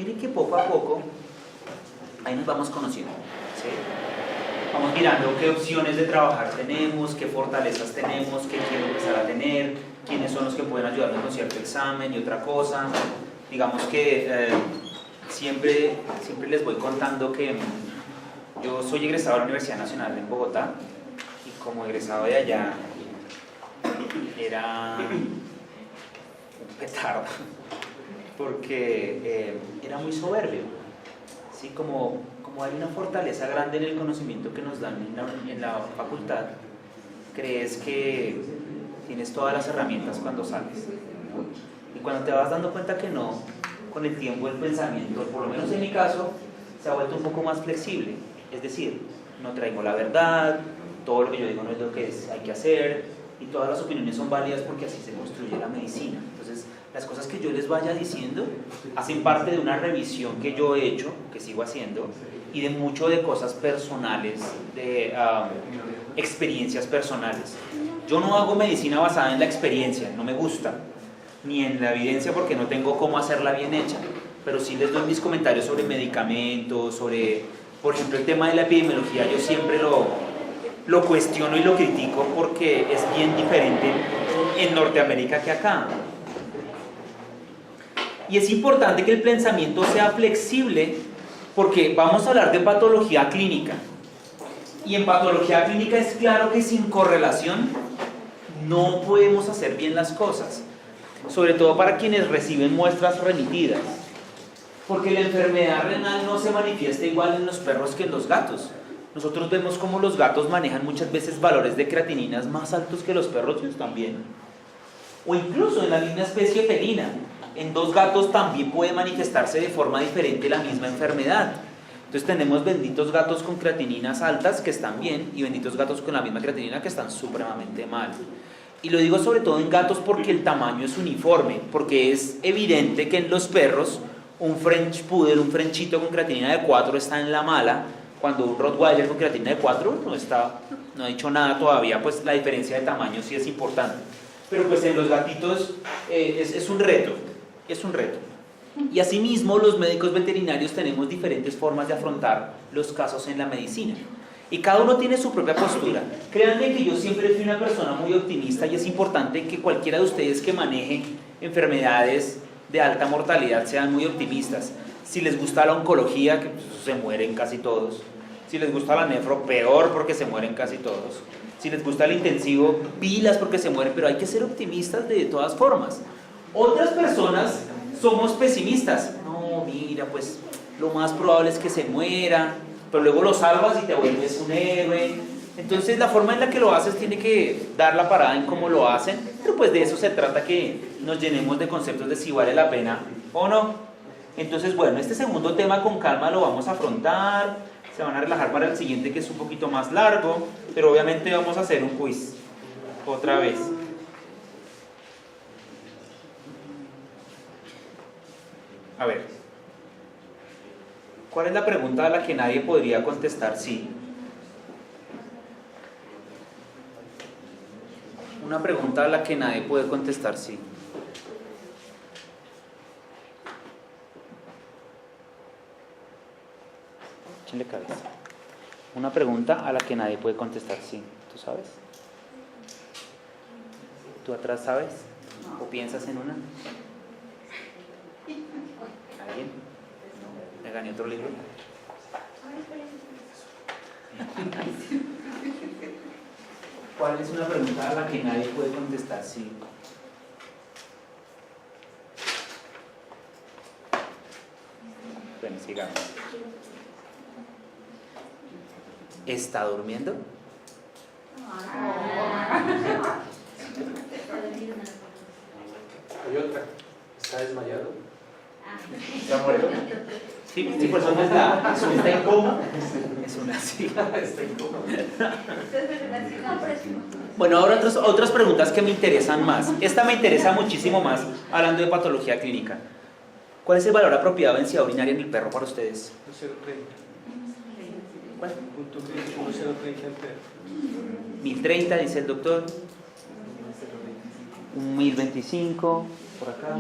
miren que poco a poco ahí nos vamos conociendo, ¿sí? Vamos mirando qué opciones de trabajar tenemos, qué fortalezas tenemos, qué quiero empezar a tener, quiénes son los que pueden ayudarme con cierto examen y otra cosa. Digamos que siempre les voy contando que yo soy egresado de la Universidad Nacional en Bogotá y como egresado de allá era un petardo porque era muy soberbio, ¿sí? Como hay una fortaleza grande en el conocimiento que nos dan en la facultad, crees que tienes todas las herramientas cuando sales, ¿no? Y cuando te vas dando cuenta que no, con el tiempo el pensamiento, por lo menos en mi caso, se ha vuelto un poco más flexible. Es decir, no traigo la verdad, todo lo que yo digo no es lo que hay que hacer, y todas las opiniones son válidas porque así se construye la medicina. Entonces, las cosas que yo les vaya diciendo hacen parte de una revisión que yo he hecho, que sigo haciendo, y de mucho de cosas personales, de experiencias personales. Yo no hago medicina basada en la experiencia, no me gusta, ni en la evidencia porque no tengo cómo hacerla bien hecha, pero sí les doy mis comentarios sobre medicamentos, sobre, por ejemplo, el tema de la epidemiología. Yo siempre lo cuestiono y lo critico porque es bien diferente en Norteamérica que acá. Y es importante que el pensamiento sea flexible porque vamos a hablar de patología clínica. Y en patología clínica es claro que sin correlación no podemos hacer bien las cosas. Sobre todo para quienes reciben muestras remitidas. Porque la enfermedad renal no se manifiesta igual en los perros que en los gatos. Nosotros vemos cómo los gatos manejan muchas veces valores de creatininas más altos que los perros también. O incluso en la misma especie felina. En dos gatos también puede manifestarse de forma diferente la misma enfermedad. Entonces tenemos benditos gatos con creatininas altas que están bien y benditos gatos con la misma creatinina que están supremamente mal. Y lo digo sobre todo en gatos porque el tamaño es uniforme, porque es evidente que en los perros un French Poodle, un Frenchito con creatinina de 4 está en la mala, cuando un Rottweiler con creatinina de 4 no ha dicho nada todavía, pues la diferencia de tamaño sí es importante. Pero pues en los gatitos es un reto, es un reto. Y asimismo los médicos veterinarios tenemos diferentes formas de afrontar los casos en la medicina. Y cada uno tiene su propia postura. Créanme que yo siempre fui una persona muy optimista y es importante que cualquiera de ustedes que maneje enfermedades de alta mortalidad sean muy optimistas. Si les gusta la oncología, que se mueren casi todos. Si les gusta la nefro, peor porque se mueren casi todos. Si les gusta el intensivo, pilas porque se mueren, pero hay que ser optimistas de todas formas. Otras personas somos pesimistas. No, mira, pues lo más probable es que se muera, pero luego lo salvas y te vuelves un héroe. Entonces la forma en la que lo haces tiene que dar la parada en cómo lo hacen, pero pues de eso se trata, que nos llenemos de conceptos de si vale la pena o no. Entonces bueno, este segundo tema con calma lo vamos a afrontar, se van a relajar para el siguiente que es un poquito más largo, pero obviamente vamos a hacer un quiz otra vez. A ver, ¿cuál es la pregunta a la que nadie podría contestar sí? Una pregunta a la que nadie puede contestar sí. Échenle cabeza. Una pregunta a la que nadie puede contestar sí. ¿Tú sabes? ¿Tú atrás sabes? ¿O piensas en una? ¿Alguien? ¿No? ¿Me gané otro libro? ¿Cuál es una pregunta a la que nadie puede contestar sí? Bueno, sigamos. ¿Está durmiendo? Hay otra. ¿Está desmayado? ¿Se ha muerto? Sí, por eso no está en coma. Es una sigla, está en coma. Bueno, ahora otras preguntas que me interesan más. Esta me interesa muchísimo más, hablando de patología clínica. ¿Cuál es el valor apropiado de densidad urinaria en el perro para ustedes? 1.030. ¿Cuál? 1.030 en perro. 1030, dice el doctor. 1025, por acá.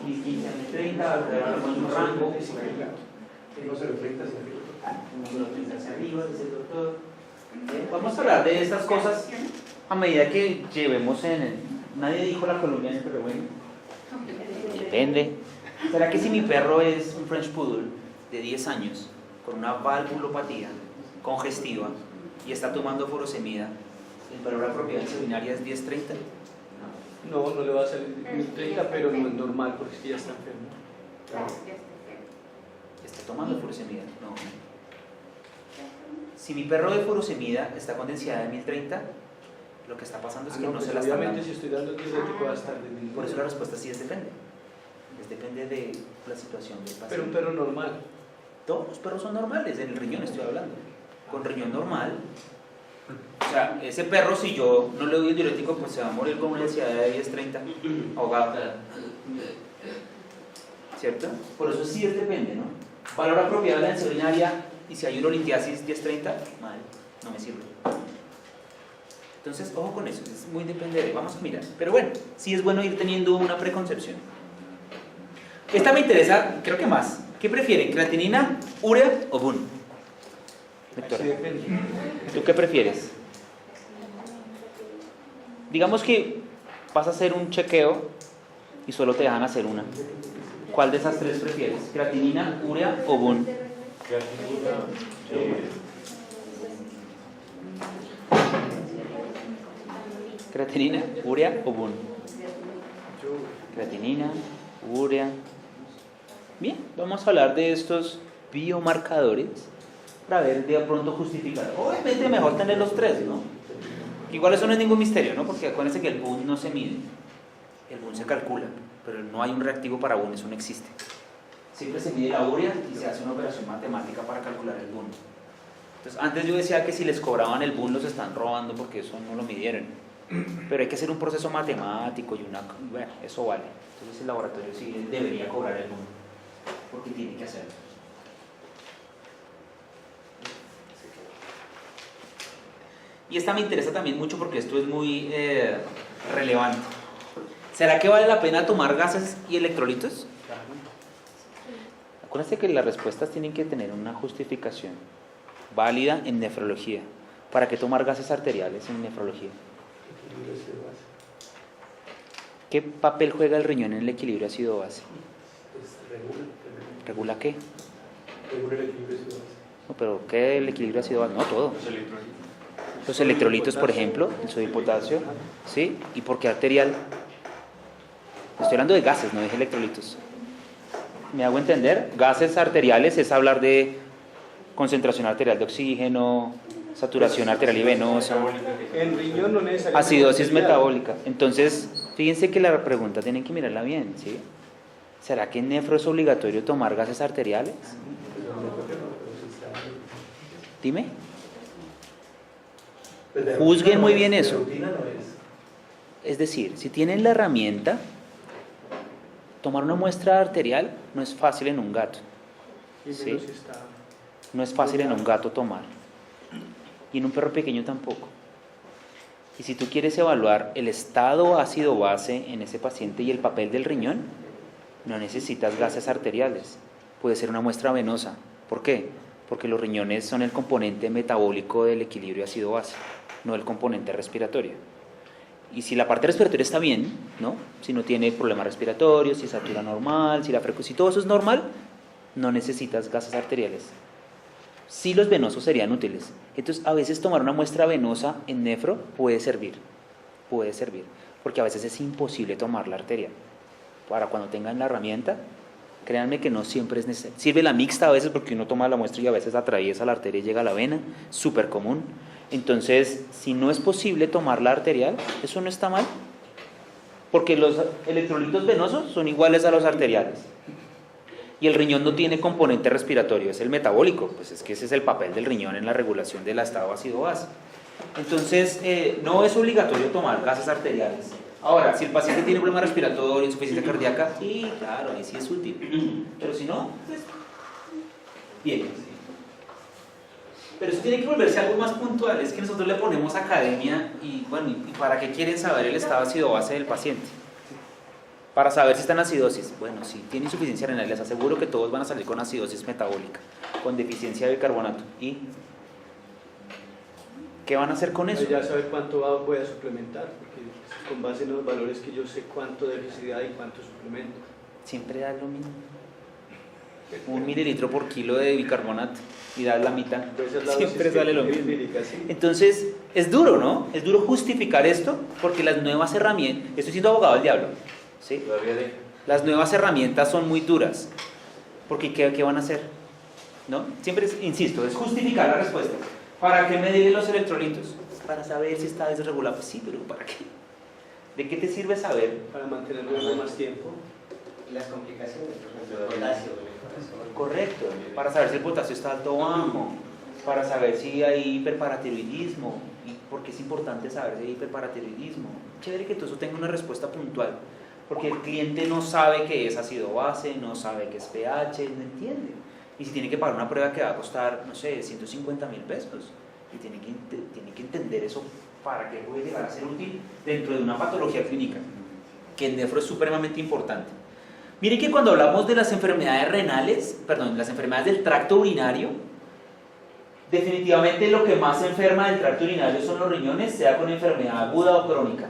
1015, 1030, alrededor de un rango. No se refleja hacia arriba. No lo piensa hacia arriba, dice el doctor. Vamos a hablar de estas cosas a medida que llevemos en el... Nadie dijo la colombiana, pero bueno. Depende. ¿Será que si mi perro es un French Poodle de 10 años, con una valvulopatía congestiva y está tomando furosemida, el valor apropiado en seminaria es 1030? No, no le va a salir 1030, pero no es normal porque es que ya está enfermo. ¿Está tomando furosemida? No. Si mi perro de furosemida está con densidad de 1030, lo que está pasando es que no se la está obviamente dando. si estoy dando el diurético va a estar de 1000. Por eso la respuesta sí es depende. Es depende de la situación del paciente. Pero un perro normal. Todos los perros son normales, en el riñón estoy hablando. Con riñón normal, o sea, ese perro si yo no le doy el diurético, pues se va a morir con una densidad de 1030, ahogado. ¿Cierto? Por eso sí es depende, ¿no? Valor apropiado de la densidad urinaria, y si hay urolintiasis 1030, mal, no me sirve. Entonces, ojo con eso, es muy depende, vamos a mirar. Pero bueno, sí es bueno ir teniendo una preconcepción. Esta me interesa, creo que más. ¿Qué prefieren, creatinina, urea o BUN? Víctor, Sí, depende. ¿tú qué prefieres? Digamos que vas a hacer un chequeo y solo te dejan hacer una. ¿Cuál de esas tres prefieres? ¿Creatinina, urea o BUN? ¿Creatinina, urea o BUN? Creatinina, urea. Bien, vamos a hablar de estos biomarcadores para ver de pronto justificar. Obviamente mejor tener los tres, ¿no? Igual eso no es ningún misterio, ¿no? Porque acuérdense que el BUN no se mide, el BUN se calcula, pero no hay un reactivo para BUN, eso no existe. Siempre se mide la urea y se hace una operación matemática para calcular el BUN. Entonces, antes yo decía que si les cobraban el BUN los están robando porque eso no lo midieron. Pero hay que hacer un proceso matemático y bueno, eso vale. Entonces el laboratorio sí debería cobrar el BUN, porque tiene que hacerlo. Y esta me interesa también mucho porque esto es muy relevante. ¿Será que vale la pena tomar gases y electrolitos? Acuérdense que las respuestas tienen que tener una justificación válida en nefrología. ¿Para qué tomar gases arteriales en nefrología? ¿Qué papel juega el riñón en el equilibrio ácido-base? ¿Regula qué? Regula el equilibrio ácido-base. No, pero ¿qué el equilibrio ácido-base? No, todo. Los electrolitos, por ejemplo, el sodio y potasio, ¿sí? ¿Y por qué arterial? Estoy hablando de gases, no de electrolitos. ¿Me hago entender? Gases arteriales es hablar de concentración arterial de oxígeno, saturación arterial y venosa, En riñón no necesariamente. acidosis metabólica. Entonces, fíjense que la pregunta tienen que mirarla bien, ¿sí? ¿Será que en nefro es obligatorio tomar gases arteriales? Dime. Juzguen muy bien eso. Es decir, si tienen la herramienta, tomar una muestra arterial no es fácil en un gato. ¿Sí? No es fácil en un gato tomar. Y en un perro pequeño tampoco. Y si tú quieres evaluar el estado ácido-base en ese paciente y el papel del riñón, no necesitas gases arteriales. Puede ser una muestra venosa. ¿Por qué? Porque los riñones son el componente metabólico del equilibrio ácido-base, no el componente respiratorio. Y si la parte respiratoria está bien, ¿no? Si no tiene problemas respiratorios, si satura normal, si la frecuencia, si todo eso es normal, no necesitas gases arteriales. Sí, los venosos serían útiles. Entonces, a veces tomar una muestra venosa en nefro puede servir, porque a veces es imposible tomar la arterial. Para cuando tengan la herramienta, créanme que no siempre es necesario. Sirve la mixta a veces porque uno toma la muestra y a veces atraviesa la arteria y llega a la vena, súper común. Entonces, si no es posible tomar la arterial, eso no está mal, porque los electrolitos venosos son iguales a los arteriales. Y el riñón no tiene componente respiratorio, es el metabólico, pues es que ese es el papel del riñón en la regulación del estado ácido-base. Entonces, no es obligatorio tomar gases arteriales. Ahora, si el paciente tiene problema respiratorio, insuficiencia cardíaca, sí, claro, ahí sí es útil. Pero si no, pues, bien. Pero eso tiene que volverse algo más puntual, es que nosotros le ponemos academia y bueno, ¿y para qué quieren saber el estado ácido-base del paciente? Para saber si están en acidosis. Bueno, si tienen insuficiencia renal, les aseguro que todos van a salir con acidosis metabólica, con deficiencia de bicarbonato. ¿Y qué van a hacer con eso? Ya saber cuánto voy a suplementar, porque con base en los valores que yo sé cuánto déficit hay y cuánto suplemento. Siempre da lo mismo. 1 mililitro por kilo de bicarbonato y das la mitad. Siempre sale lo mismo. Entonces, es duro, ¿no? Es duro justificar esto porque las nuevas herramientas, estoy siendo abogado del diablo, ¿sí? Las nuevas herramientas son muy duras. Porque ¿qué van a hacer? ¿No? Siempre, insisto, es justificar la respuesta. ¿Para qué medir los electrolitos? Para saber si está desregulado. Sí, pero ¿para qué? ¿De qué te sirve saber? Para mantenerlo más tiempo. Las complicaciones, por ejemplo, el potasio. Correcto, para saber si el potasio está alto o bajo, para saber si hay hiperparatiroidismo, y porque es importante saber si hay hiperparatiroidismo. Chévere que todo eso tenga una respuesta puntual, porque el cliente no sabe qué es ácido base, no sabe qué es pH, no entiende. Y si tiene que pagar una prueba que va a costar, no sé, 150.000 pesos, y tiene que entender eso para que puede llegar a ser útil dentro de una patología clínica, que el nefro es supremamente importante. Miren que cuando hablamos de las enfermedades renales, perdón, las enfermedades del tracto urinario, definitivamente lo que más enferma del tracto urinario son los riñones, sea con enfermedad aguda o crónica.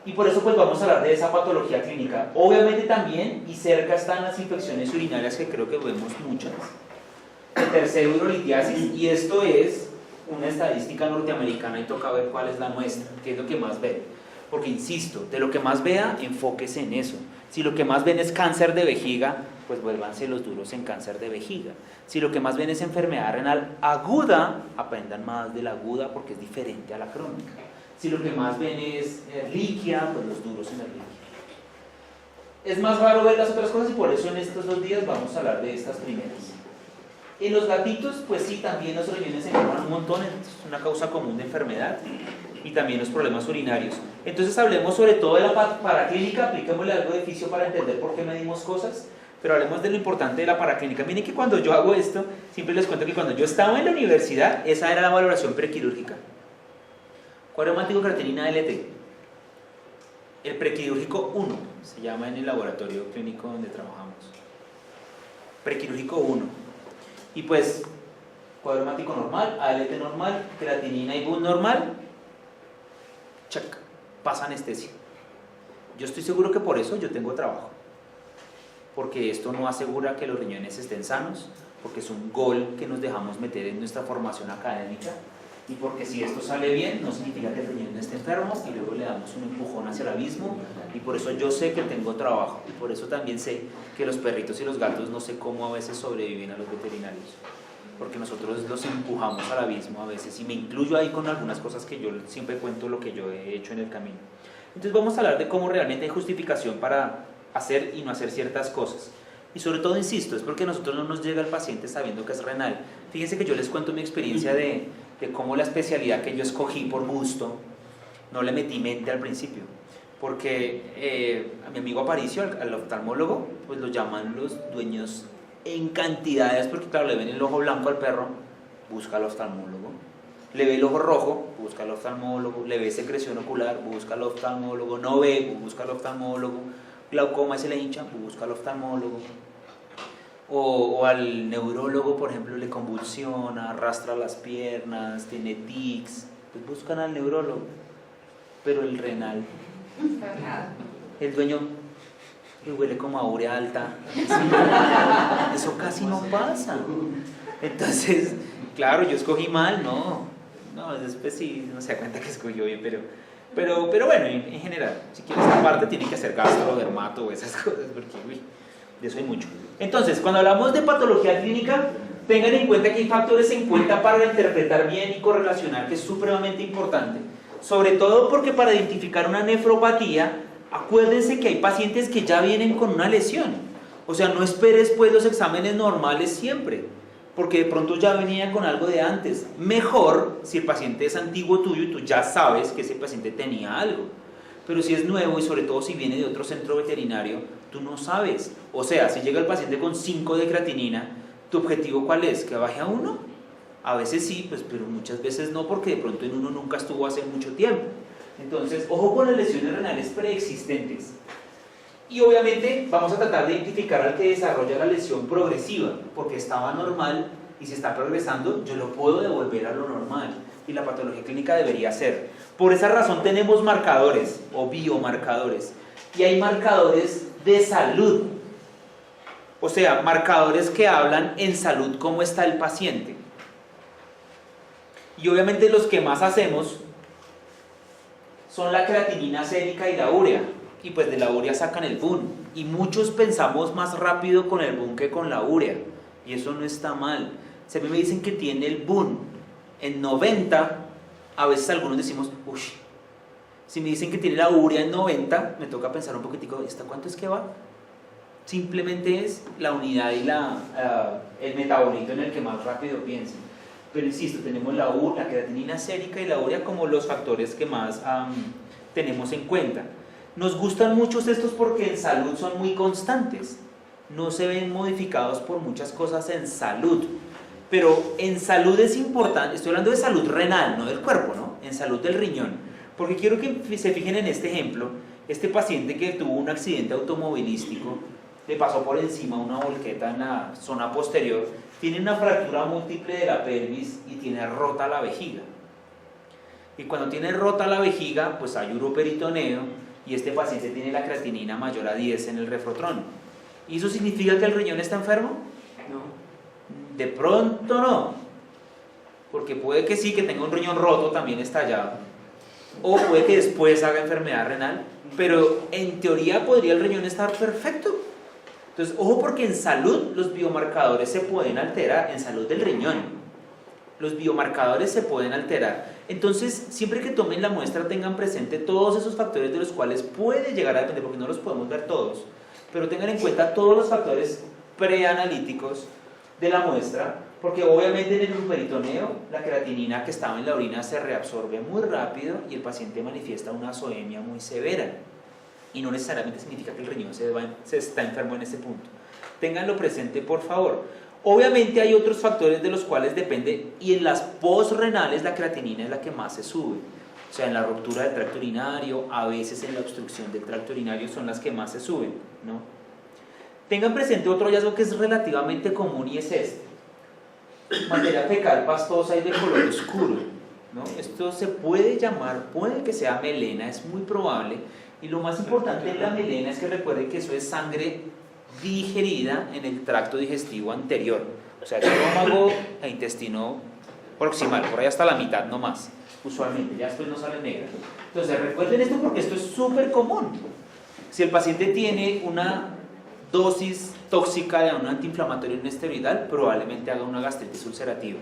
Y por eso pues vamos a hablar de esa patología clínica. Obviamente también, y cerca están las infecciones urinarias, que creo que vemos muchas, de tercera urolitiasis, y esto es una estadística norteamericana y toca ver cuál es la nuestra, qué es lo que más ve. Porque insisto, de lo que más vea, enfóquese en eso. Si lo que más ven es cáncer de vejiga, pues vuélvanse los duros en cáncer de vejiga. Si lo que más ven es enfermedad renal aguda, aprendan más de la aguda porque es diferente a la crónica. Si lo que más ven es erliquia, pues los duros en erliquia. Es más raro ver las otras cosas y por eso en estos 2 días vamos a hablar de estas primeras. En los gatitos, pues sí, también los riñones se enferman un montón, es una causa común de enfermedad. Y también los problemas urinarios. Entonces hablemos sobre todo de la paraclínica, apliquémosle algo de fisio para entender por qué medimos cosas, pero hablemos de lo importante de la paraclínica. Miren que cuando yo hago esto, siempre les cuento que cuando yo estaba en la universidad, esa era la valoración prequirúrgica. Cuadro hemático creatinina LT. El prequirúrgico 1, se llama en el laboratorio clínico donde trabajamos. Prequirúrgico 1. Y pues, cuadro hemático normal, ALT normal, creatinina y BUN normal. Check, pasa anestesia. Yo estoy seguro que por eso yo tengo trabajo, porque esto no asegura que los riñones estén sanos, porque es un gol que nos dejamos meter en nuestra formación académica, y porque si esto sale bien no significa que el riñón no esté enfermo y luego le damos un empujón hacia el abismo, y por eso yo sé que tengo trabajo, y por eso también sé que los perritos y los gatos no sé cómo a veces sobreviven a los veterinarios, porque nosotros los empujamos al abismo a veces, y me incluyo ahí con algunas cosas que yo siempre cuento lo que yo he hecho en el camino. Entonces vamos a hablar de cómo realmente hay justificación para hacer y no hacer ciertas cosas. Y sobre todo, insisto, es porque a nosotros no nos llega el paciente sabiendo que es renal. Fíjense que yo les cuento mi experiencia de cómo la especialidad que yo escogí por gusto, no le metí mente al principio. Porque a mi amigo Aparicio, al oftalmólogo, pues lo llaman los dueños en cantidades, porque claro, le ven el ojo blanco al perro, busca al oftalmólogo. Le ve el ojo rojo, busca al oftalmólogo. Le ve secreción ocular, busca al oftalmólogo. No ve, busca al oftalmólogo. Glaucoma se le hincha, busca al oftalmólogo. O al neurólogo, por ejemplo, le convulsiona, arrastra las piernas, tiene tics, pues buscan al neurólogo. Pero el renal, el dueño, huele como a urea alta, eso casi no pasa. Entonces, claro, yo escogí mal, no, después sí, no se da cuenta que escogió bien, pero bueno, en general, si quieres esta parte tiene que hacer gastro, dermato o esas cosas, porque uy, de eso hay mucho. Entonces, cuando hablamos de patología clínica, tengan en cuenta que hay factores en cuenta para interpretar bien y correlacionar, que es supremamente importante. Sobre todo porque para identificar una nefropatía, acuérdense que hay pacientes que ya vienen con una lesión. O sea, no esperes pues los exámenes normales siempre, porque de pronto ya venía con algo de antes. Mejor si el paciente es antiguo tuyo y tú ya sabes que ese paciente tenía algo. Pero si es nuevo y sobre todo si viene de otro centro veterinario, tú no sabes. O sea, si llega el paciente con 5 de creatinina, ¿tu objetivo cuál es? ¿Que baje a 1? A veces sí, pues, pero muchas veces no, porque de pronto en 1 nunca estuvo hace mucho tiempo. Entonces, ojo con las lesiones renales preexistentes. Y obviamente vamos a tratar de identificar al que desarrolla la lesión progresiva, porque estaba normal y si está progresando, yo lo puedo devolver a lo normal. Y la patología clínica debería ser. Por esa razón tenemos marcadores o biomarcadores. Y hay marcadores de salud. O sea, marcadores que hablan en salud cómo está el paciente. Y obviamente los que más hacemos son la creatinina sérica y la urea. Y pues de la urea sacan el BUN. Y muchos pensamos más rápido con el BUN que con la urea. Y eso no está mal. Si a mí me dicen que tiene el BUN en 90, a veces algunos decimos, uy. Si me dicen que tiene la urea en 90, me toca pensar un poquitico, ¿esta cuánto es que va? Simplemente es la unidad y el metabolito en el que más rápido piensen. Pero insisto, tenemos la creatinina sérica y la urea como los factores que más tenemos en cuenta. Nos gustan muchos estos porque en salud son muy constantes. No se ven modificados por muchas cosas en salud. Pero en salud es importante, estoy hablando de salud renal, no del cuerpo, ¿no? En salud del riñón. Porque quiero que se fijen en este ejemplo. Este paciente que tuvo un accidente automovilístico, le pasó por encima una volqueta en la zona posterior, tiene una fractura múltiple de la pelvis y tiene rota la vejiga. Y cuando tiene rota la vejiga, pues hay uroperitoneo y este paciente tiene la creatinina mayor a 10 en el refrotrón. ¿Y eso significa que el riñón está enfermo? No. De pronto no. Porque puede que sí, que tenga un riñón roto también estallado. O puede que después haga enfermedad renal. Pero en teoría podría el riñón estar perfecto. Entonces, ojo porque en salud los biomarcadores se pueden alterar, en salud del riñón. Los biomarcadores se pueden alterar. Entonces, siempre que tomen la muestra tengan presente todos esos factores de los cuales puede llegar a depender, porque no los podemos ver todos, pero tengan en cuenta todos los factores preanalíticos de la muestra, porque obviamente en el uroperitoneo la creatinina que estaba en la orina se reabsorbe muy rápido y el paciente manifiesta una azoemia muy severa. Y no necesariamente significa que el riñón se está enfermo en ese punto. Ténganlo presente, por favor. Obviamente hay otros factores de los cuales depende, y en las posrenales la creatinina es la que más se sube. O sea, en la ruptura del tracto urinario, a veces en la obstrucción del tracto urinario son las que más se suben, ¿no? Tengan presente otro hallazgo que es relativamente común y es este. Materia fecal pastosa y de color oscuro, ¿no? Esto se puede llamar, puede que sea melena, es muy probable. Y lo más importante en la melena es que recuerden que eso es sangre digerida en el tracto digestivo anterior. O sea, estómago e intestino proximal, por ahí hasta la mitad, no más, usualmente, ya después no sale negra. Entonces recuerden esto porque esto es súper común. Si el paciente tiene una dosis tóxica de un antiinflamatorio no esteroidal, probablemente haga una gastritis ulcerativa.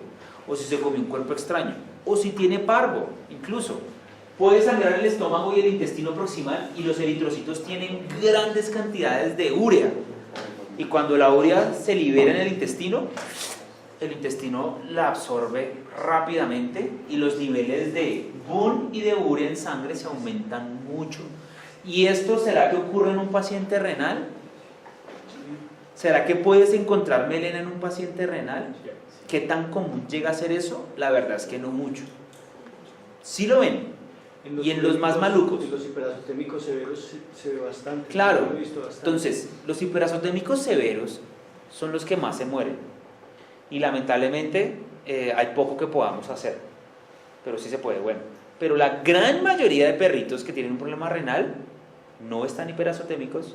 O si se comió un cuerpo extraño, o si tiene parvo, incluso. Puede sangrar el estómago y el intestino proximal y los eritrocitos tienen grandes cantidades de urea. Y cuando la urea se libera en el intestino la absorbe rápidamente y los niveles de BUN y de urea en sangre se aumentan mucho. ¿Y esto será que ocurre en un paciente renal? ¿Será que puedes encontrar melena en un paciente renal? ¿Qué tan común llega a ser eso? La verdad es que no mucho. Sí lo ven. Y en los más malucos. En los hiperazotémicos severos se ve bastante. Claro. Lo he visto bastante. Entonces, los hiperazotémicos severos son los que más se mueren. Y lamentablemente hay poco que podamos hacer. Pero sí se puede, bueno. Pero la gran mayoría de perritos que tienen un problema renal no están hiperazotémicos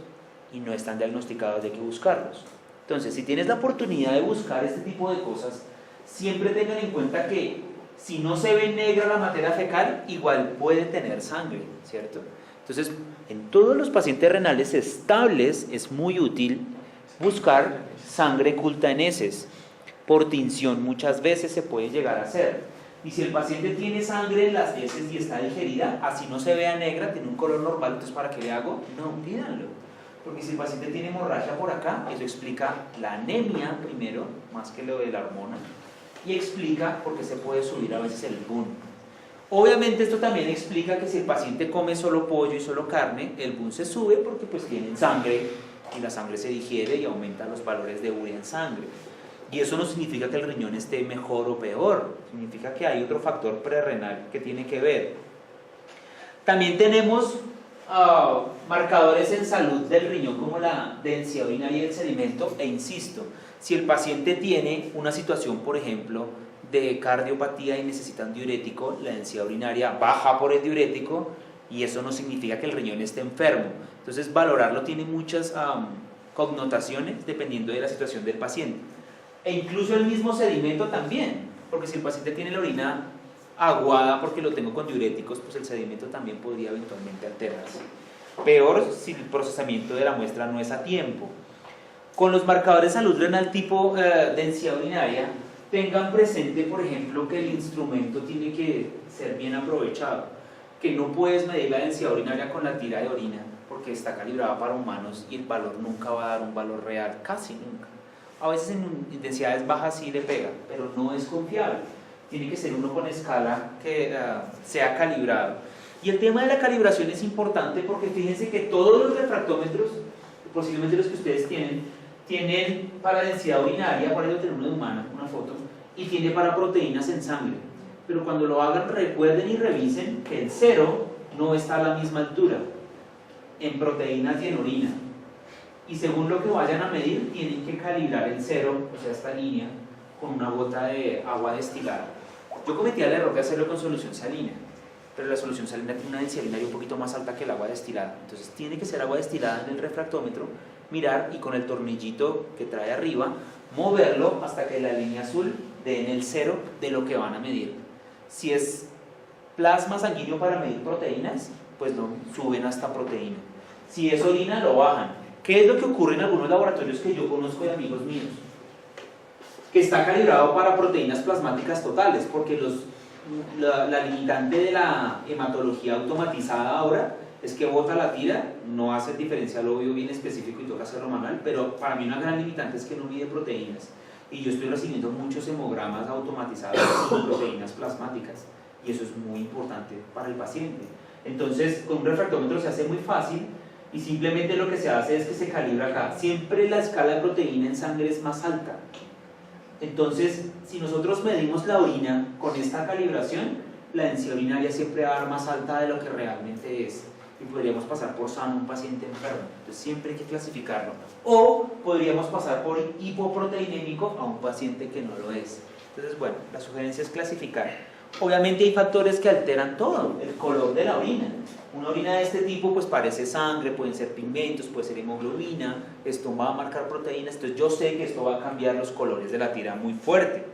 y no están diagnosticados, hay que buscarlos. Entonces, si tienes la oportunidad de buscar este tipo de cosas, siempre tengan en cuenta que si no se ve negra la materia fecal, igual puede tener sangre, ¿cierto? Entonces, en todos los pacientes renales estables es muy útil buscar sangre culta en heces. Por tinción muchas veces se puede llegar a hacer. Y si el paciente tiene sangre en las heces y está digerida, así no se vea negra, tiene un color normal, entonces ¿para qué le hago? No, pídanlo. Porque si el paciente tiene hemorragia por acá, eso explica la anemia primero, más que lo de la hormona. Y explica por qué se puede subir a veces el BUN. Obviamente esto también explica que si el paciente come solo pollo y solo carne, el BUN se sube porque pues tienen sangre y la sangre se digiere y aumenta los valores de urea en sangre. Y eso no significa que el riñón esté mejor o peor, significa que hay otro factor prerrenal que tiene que ver. También tenemos marcadores en salud del riñón como la densidad urinaria y el sedimento, e insisto, si el paciente tiene una situación, por ejemplo, de cardiopatía y necesita un diurético, la densidad urinaria baja por el diurético y eso no significa que el riñón esté enfermo. Entonces valorarlo tiene muchas connotaciones dependiendo de la situación del paciente. E incluso el mismo sedimento también, porque si el paciente tiene la orina aguada porque lo tengo con diuréticos, pues el sedimento también podría eventualmente alterarse. Peor si el procesamiento de la muestra no es a tiempo. Con los marcadores de salud renal tipo densidad urinaria, tengan presente, por ejemplo, que el instrumento tiene que ser bien aprovechado, que no puedes medir la densidad urinaria con la tira de orina, porque está calibrada para humanos y el valor nunca va a dar un valor real, casi nunca. A veces en densidades bajas sí le pega, pero no es confiable. Tiene que ser uno con escala que sea calibrado. Y el tema de la calibración es importante porque fíjense que todos los refractómetros, posiblemente los que ustedes tienen para densidad urinaria, por ejemplo, tener uno de humana, una foto, y tiene para proteínas en sangre. Pero cuando lo hagan, recuerden y revisen que el cero no está a la misma altura en proteínas y en orina. Y según lo que vayan a medir, tienen que calibrar el cero, o sea, esta línea, con una gota de agua destilada. Yo cometía el error de hacerlo con solución salina, pero la solución salina tiene una densidad urinaria un poquito más alta que el agua destilada. Entonces tiene que ser agua destilada en el refractómetro, mirar y con el tornillito que trae arriba, moverlo hasta que la línea azul dé en el cero de lo que van a medir. Si es plasma sanguíneo para medir proteínas, pues lo suben hasta proteína. Si es orina, lo bajan. ¿Qué es lo que ocurre en algunos laboratorios que yo conozco de amigos míos? Que está calibrado para proteínas plasmáticas totales, porque la limitante de la hematología automatizada ahora es que bota la tira, no hace el diferencial obvio bien específico y toca hacerlo manual, pero para mí una gran limitante es que no mide proteínas. Y yo estoy recibiendo muchos hemogramas automatizados con proteínas plasmáticas, y eso es muy importante para el paciente. Entonces, con un refractómetro se hace muy fácil, y simplemente lo que se hace es que se calibra acá. Siempre la escala de proteína en sangre es más alta. Entonces, si nosotros medimos la orina con esta calibración, la densidad urinaria siempre va a dar más alta de lo que realmente es. Y podríamos pasar por sano un paciente enfermo. Entonces siempre hay que clasificarlo. O podríamos pasar por hipoproteinémico a un paciente que no lo es. Entonces, bueno, la sugerencia es clasificar. Obviamente hay factores que alteran todo, el color de la orina. Una orina de este tipo pues parece sangre, pueden ser pigmentos, puede ser hemoglobina, esto va a marcar proteínas, entonces yo sé que esto va a cambiar los colores de la tira muy fuerte.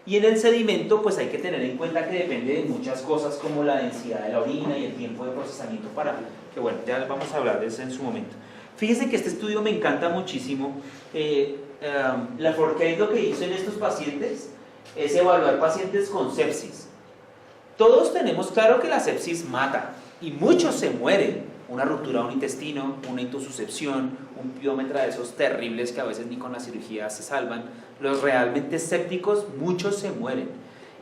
Y en el sedimento pues hay que tener en cuenta que depende de muchas cosas como la densidad de la orina y el tiempo de procesamiento para, que bueno, ya vamos a hablar de eso en su momento. Fíjense que este estudio me encanta muchísimo. La Forcade lo que hizo en estos pacientes es evaluar pacientes con sepsis. Todos tenemos claro que la sepsis mata y muchos se mueren. Una ruptura de un intestino, una intususcepción, un piómetra de esos terribles que a veces ni con la cirugía se salvan. Los realmente sépticos, muchos se mueren.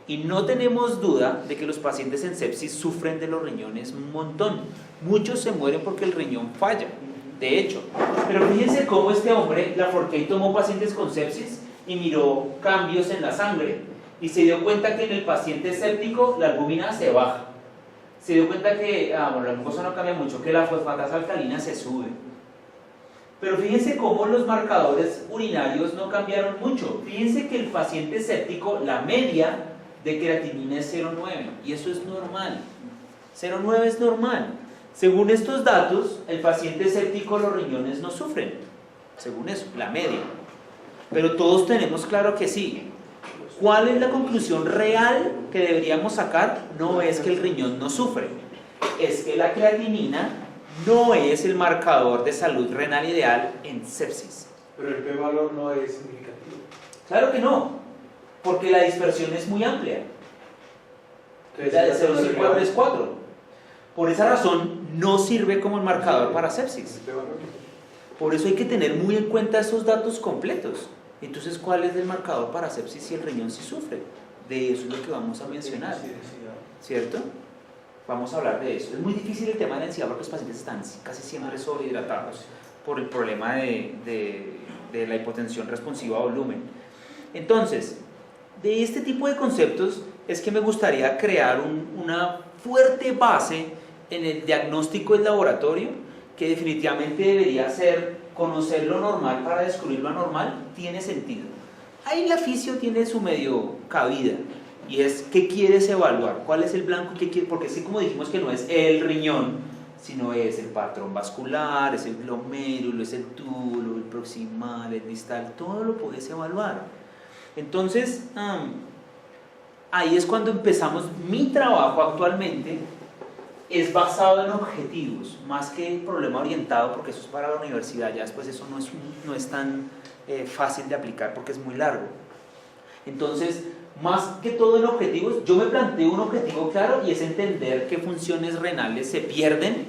Y no tenemos duda de que los pacientes en sepsis sufren de los riñones un montón. Muchos se mueren porque el riñón falla, de hecho. Pero fíjense cómo este hombre, Laforcade, tomó pacientes con sepsis y miró cambios en la sangre. Y se dio cuenta que en el paciente séptico la albúmina se baja. Se dio cuenta que, bueno, la glucosa no cambia mucho, que la fosfatasa alcalina se sube. Pero fíjense cómo los marcadores urinarios no cambiaron mucho. Fíjense que el paciente séptico, la media de creatinina es 0,9 y eso es normal. 0,9 es normal. Según estos datos, el paciente séptico los riñones no sufren. Según eso, la media. Pero todos tenemos claro que sí. ¿Cuál es la conclusión real que deberíamos sacar? No es que el riñón no sufre, es que la creatinina no es el marcador de salud renal ideal en sepsis. Pero el p-valor no es significativo. Claro que no, porque la dispersión es muy amplia. La de 0,5 a 3,4. Por esa razón no sirve como el marcador para sepsis. Por eso hay que tener muy en cuenta esos datos completos. Entonces, ¿cuál es el marcador para sepsis si el riñón sí sufre? De eso es lo que vamos a mencionar, ¿cierto? Vamos a hablar de eso. Es muy difícil el tema de la densidad porque los pacientes están casi siempre sobrehidratados por el problema de la hipotensión responsiva a volumen. Entonces, de este tipo de conceptos es que me gustaría crear una fuerte base en el diagnóstico del laboratorio, que definitivamente debería ser conocer lo normal para descubrir lo anormal, tiene sentido. Ahí la fisio tiene su medio cabida, y es ¿qué quieres evaluar? ¿Cuál es el blanco que quieres? Porque así como dijimos que no es el riñón, sino es el patrón vascular, es el glomérulo, es el túbulo, el proximal, el distal, todo lo puedes evaluar. Entonces, ahí es cuando empezamos. Mi trabajo actualmente es basado en objetivos, más que problema orientado, porque eso es para la universidad, ya después eso no es tan fácil de aplicar porque es muy largo. Entonces, más que todo en objetivos, yo me planteo un objetivo claro y es entender qué funciones renales se pierden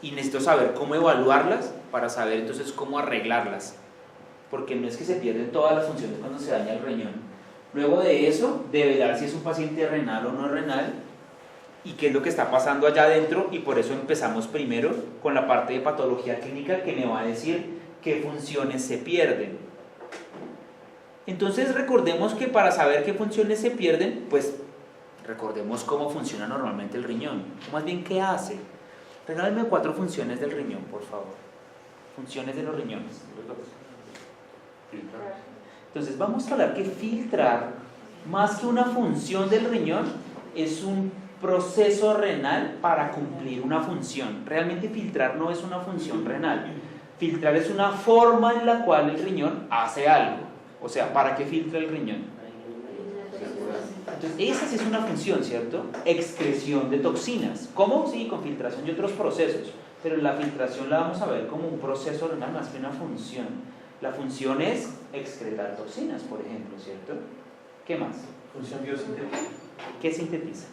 y necesito saber cómo evaluarlas para saber entonces cómo arreglarlas, porque no es que se pierden todas las funciones cuando se daña el riñón. Luego de eso, develar si es un paciente renal o no renal y qué es lo que está pasando allá adentro, y por eso empezamos primero con la parte de patología clínica que me va a decir qué funciones se pierden. Entonces recordemos que para saber qué funciones se pierden, pues recordemos cómo funciona normalmente el riñón, o más bien qué hace. Regálenme 4 funciones del riñón, por favor. Funciones de los riñones. Entonces vamos a hablar que filtrar, más que una función del riñón, es un proceso renal para cumplir una función. Realmente filtrar no es una función renal. Filtrar es una forma en la cual el riñón hace algo. O sea, ¿para qué filtra el riñón? Entonces, esa sí es una función, ¿cierto? Excreción de toxinas. ¿Cómo? Sí, con filtración y otros procesos. Pero la filtración la vamos a ver como un proceso renal más que una función. La función es excretar toxinas, por ejemplo, ¿cierto? ¿Qué más? Función biosintética. ¿Qué sintetiza?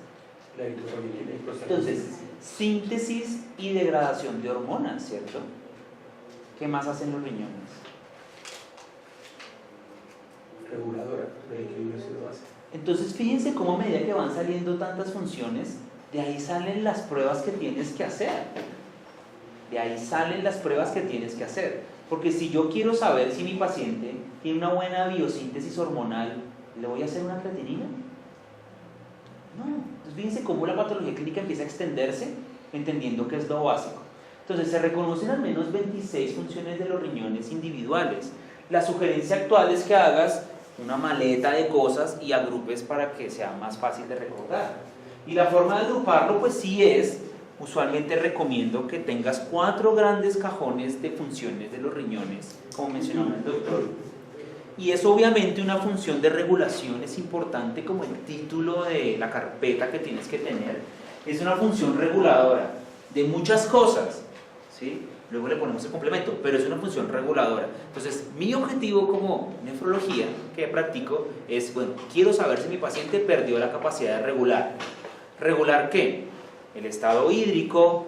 La eritropoyetina y Entonces, síntesis y degradación de hormonas, ¿cierto? ¿Qué más hacen los riñones? reguladora del equilibrio ácido-base. Entonces, fíjense cómo a medida que van saliendo tantas funciones, de ahí salen las pruebas que tienes que hacer. De ahí salen las pruebas que tienes que hacer. Porque si yo quiero saber si mi paciente tiene una buena biosíntesis hormonal, ¿le voy a hacer una creatinina? No. Entonces, fíjense cómo la patología clínica empieza a extenderse, entendiendo que es lo básico. Entonces, se reconocen al menos 26 funciones de los riñones individuales. La sugerencia actual es que hagas una maleta de cosas y agrupes para que sea más fácil de recordar. Y la forma de agruparlo, pues sí es, usualmente recomiendo que tengas 4 grandes cajones de funciones de los riñones, como mencionaba el doctor. Y es obviamente una función de regulación, es importante como el título de la carpeta que tienes que tener. Es una función reguladora de muchas cosas, ¿sí? Luego le ponemos el complemento, pero es una función reguladora. Entonces, mi objetivo como nefrología que practico es, bueno, quiero saber si mi paciente perdió la capacidad de regular. ¿Regular qué? El estado hídrico,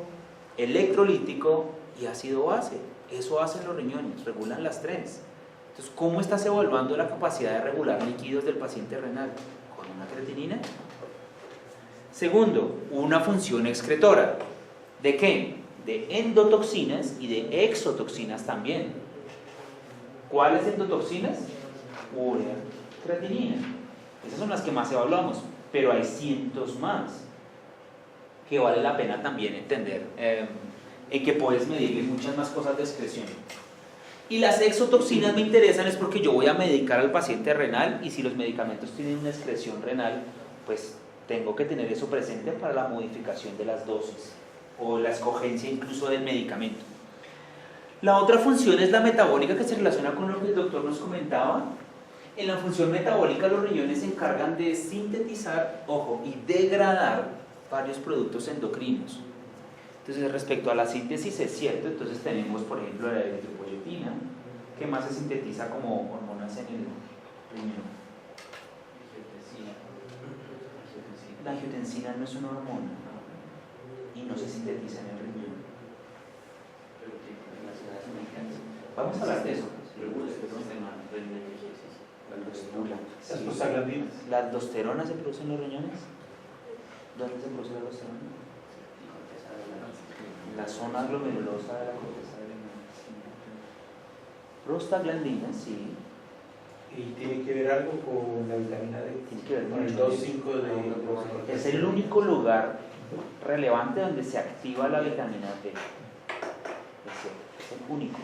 electrolítico y ácido base. Eso hacen los riñones, regulan las 3. Entonces, ¿cómo estás evaluando la capacidad de regular líquidos del paciente renal? ¿Con una creatinina? Segundo, una función excretora. ¿De qué? De endotoxinas y de exotoxinas también. ¿Cuáles endotoxinas? Urea, creatinina. Esas son las que más evaluamos, pero hay cientos más que vale la pena también entender, en que puedes medirle muchas más cosas de excreción. Y las exotoxinas me interesan es porque yo voy a medicar al paciente renal, y si los medicamentos tienen una excreción renal, pues tengo que tener eso presente para la modificación de las dosis o la escogencia incluso del medicamento. La otra función es la metabólica, que se relaciona con lo que el doctor nos comentaba. En la función metabólica los riñones se encargan de sintetizar, ojo, y degradar varios productos endocrinos. Entonces, respecto a la síntesis es cierto. Entonces tenemos, por ejemplo, la eritropoyetina, que más se sintetiza como hormonas en el riñón. La angiotensina no es una hormona y no se sintetiza en el riñón. Vamos a hablar de eso. Las prostaglandinas. ¿La aldosterona se produce en los riñones? ¿Dónde se produce la aldosterona? En la zona glomerulosa de la corteza adrenal. Prostaglandinas, sí. Y tiene que ver algo con la vitamina D. Tiene que ver con el 2,5 de... Es el único lugar relevante donde se activa la vitamina D. Es el único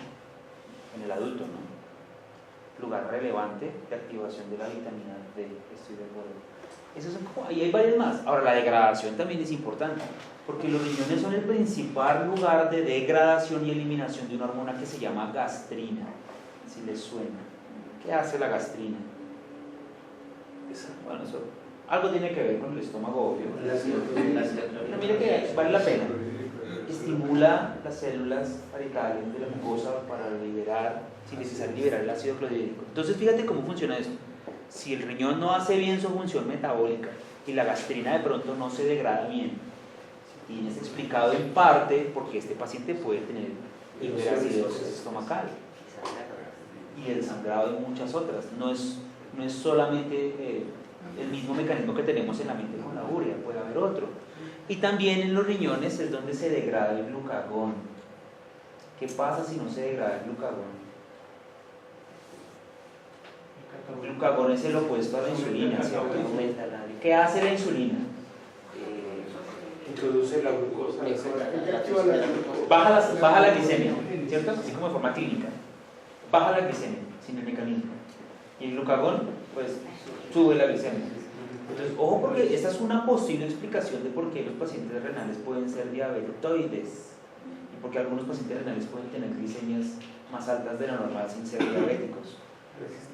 en el adulto, ¿no? Lugar relevante de activación de la vitamina D, estoy de acuerdo. Esos son como, ahí hay varios más. Ahora, la degradación también es importante, porque los riñones son el principal lugar de degradación y eliminación de una hormona que se llama gastrina, si les suena. ¿Qué hace la gastrina? Bueno, eso algo tiene que ver con el estómago, obvio. Pero mire que vale la pena. Estimula las células paritales de la mucosa para liberar, si necesario, liberar el ácido clorhídrico. Entonces, fíjate cómo funciona esto. Si el riñón no hace bien su función metabólica y la gastrina de pronto no se degrada bien, tienes explicado en parte porque este paciente puede tener hiperacidosis estomacal y el sangrado de muchas otras. No es solamente el mismo mecanismo que tenemos en la mente con la urea, puede haber otro. Y también en los riñones es donde se degrada el glucagón. ¿Qué pasa si no se degrada el glucagón? El glucagón es el opuesto a la insulina, ¿cierto? ¿Qué hace la insulina? Introduce la glucosa. Baja la glicemia, ¿cierto? Así como de forma clínica. Baja la glicemia, sin el mecanismo. Y el glucagón, pues, sube la glicemia. Entonces, ojo, porque esta es una posible explicación de por qué los pacientes renales pueden ser diabetoides y por qué algunos pacientes renales pueden tener glicemias más altas de la normal sin ser diabéticos.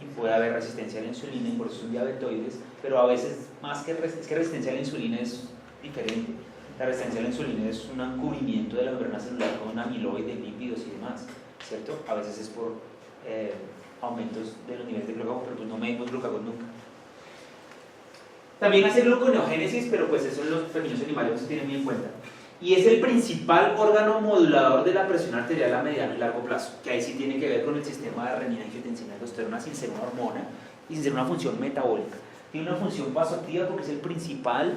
Y puede haber resistencia a la insulina y por eso son diabetoides, pero a veces más que resistencia a la insulina es diferente. La resistencia a la insulina es un encubrimiento de la membrana celular con amiloide, lípidos y demás, ¿cierto? A veces es por aumentos de los niveles de glucagón, pero pues no medimos glucagón nunca. También hace gluconeogénesis, pero pues eso en los pequeños animales no se tiene muy en cuenta. Y es el principal órgano modulador de la presión arterial a mediano y largo plazo, que ahí sí tiene que ver con el sistema de renina, angiotensina, aldosterona, sin ser una hormona y sin ser una función metabólica. Tiene una función vasoactiva porque es el principal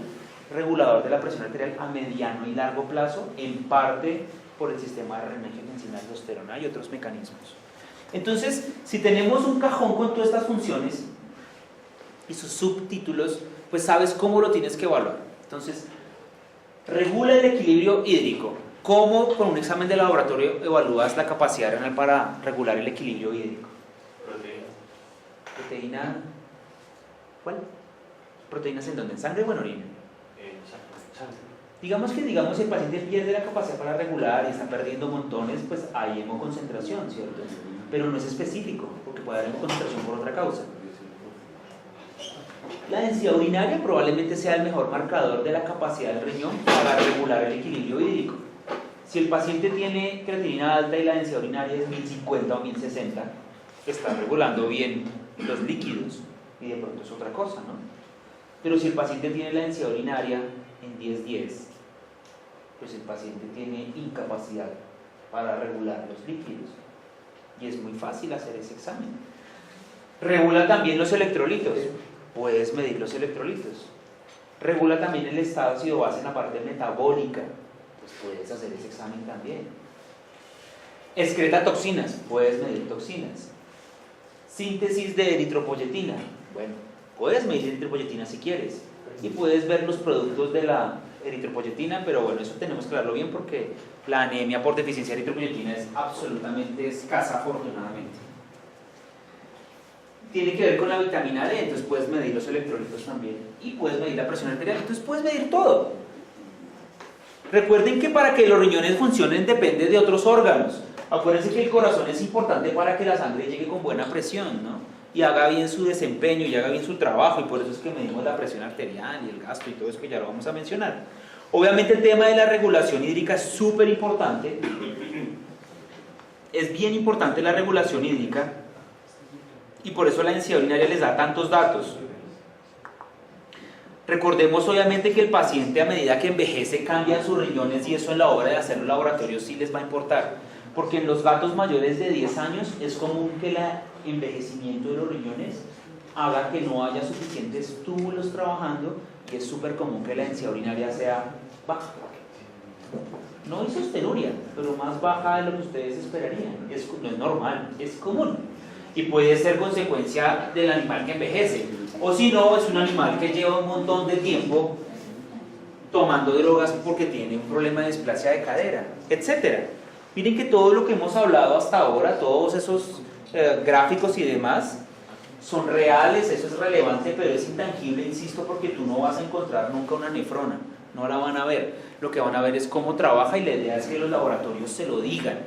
regulador de la presión arterial a mediano y largo plazo, en parte por el sistema de renina, angiotensina, aldosterona y otros mecanismos. Entonces, si tenemos un cajón con todas estas funciones y sus subtítulos, pues sabes cómo lo tienes que evaluar. Entonces, regula el equilibrio hídrico. ¿Cómo con un examen de laboratorio evalúas la capacidad renal para regular el equilibrio hídrico? Proteína. ¿Cuál? ¿Proteínas en dónde? ¿En sangre o en orina? Digamos que el paciente pierde la capacidad para regular y está perdiendo montones, pues hay hemoconcentración, ¿cierto? Pero no es específico, porque puede haber hemoconcentración por otra causa. La densidad urinaria probablemente sea el mejor marcador de la capacidad del riñón para regular el equilibrio hídrico. Si el paciente tiene creatinina alta y la densidad urinaria es 1050 o 1060, está regulando bien los líquidos y de pronto es otra cosa, ¿no? Pero si el paciente tiene la densidad urinaria en 1010, pues el paciente tiene incapacidad para regular los líquidos y es muy fácil hacer ese examen. Regula también los electrolitos. Puedes medir los electrolitos. Regula también el estado ácido-base en la parte metabólica, pues puedes hacer ese examen también. Excreta toxinas, puedes medir toxinas. Síntesis de eritropoyetina, bueno, puedes medir eritropoyetina si quieres y puedes ver los productos de la eritropoyetina, pero bueno, eso tenemos que verlo bien porque la anemia por deficiencia de eritropoyetina es absolutamente escasa, afortunadamente. Tiene que ver con la vitamina D, entonces puedes medir los electrolitos también y puedes medir la presión arterial, entonces puedes medir todo. Recuerden que para que los riñones funcionen depende de otros órganos. Acuérdense que el corazón es importante para que la sangre llegue con buena presión, ¿no? Y haga bien su desempeño y haga bien su trabajo, y por eso es que medimos la presión arterial y el gasto y todo eso que ya lo vamos a mencionar. Obviamente el tema de la regulación hídrica es súper importante. Es bien importante la regulación hídrica. Y por eso la densidad urinaria les da tantos datos. Recordemos obviamente que el paciente a medida que envejece cambian sus riñones y eso en la hora de hacer los laboratorios sí les va a importar. Porque en los gatos mayores de 10 años es común que el envejecimiento de los riñones haga que no haya suficientes túbulos trabajando y es súper común que la densidad urinaria sea baja. No isostenuria, pero más baja de lo que ustedes esperarían. No es normal, es común. Y puede ser consecuencia del animal que envejece. O si no, es un animal que lleva un montón de tiempo tomando drogas porque tiene un problema de displasia de cadera, etc. Miren que todo lo que hemos hablado hasta ahora, todos esos gráficos y demás, son reales, eso es relevante, pero es intangible, insisto, porque tú no vas a encontrar nunca una nefrona, no la van a ver. Lo que van a ver es cómo trabaja y la idea es que los laboratorios se lo digan.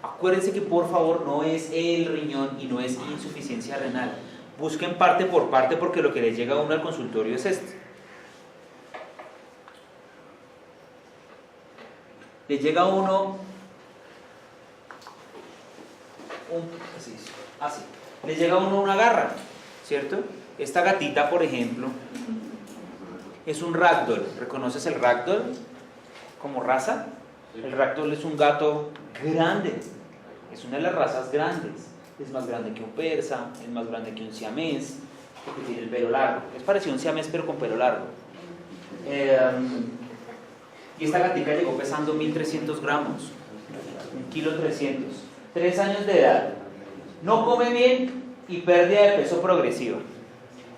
Acuérdense que por favor no es el riñón y no es insuficiencia renal. Busquen parte por parte porque lo que les llega a uno al consultorio es esto. Le llega a uno así. Le llega a uno una garra, ¿cierto? Esta gatita, por ejemplo, es un ragdoll. ¿Reconoces el ragdoll como raza? El ragdoll es un gato grande, es una de las razas grandes. Es más grande que un persa, es más grande que un siamés, porque tiene el pelo largo. Es parecido a un siamés pero con pelo largo. Y esta gatica llegó pesando 1300 gramos, 1,3 kg, 3 años de edad. No come bien y pérdida de peso progresiva.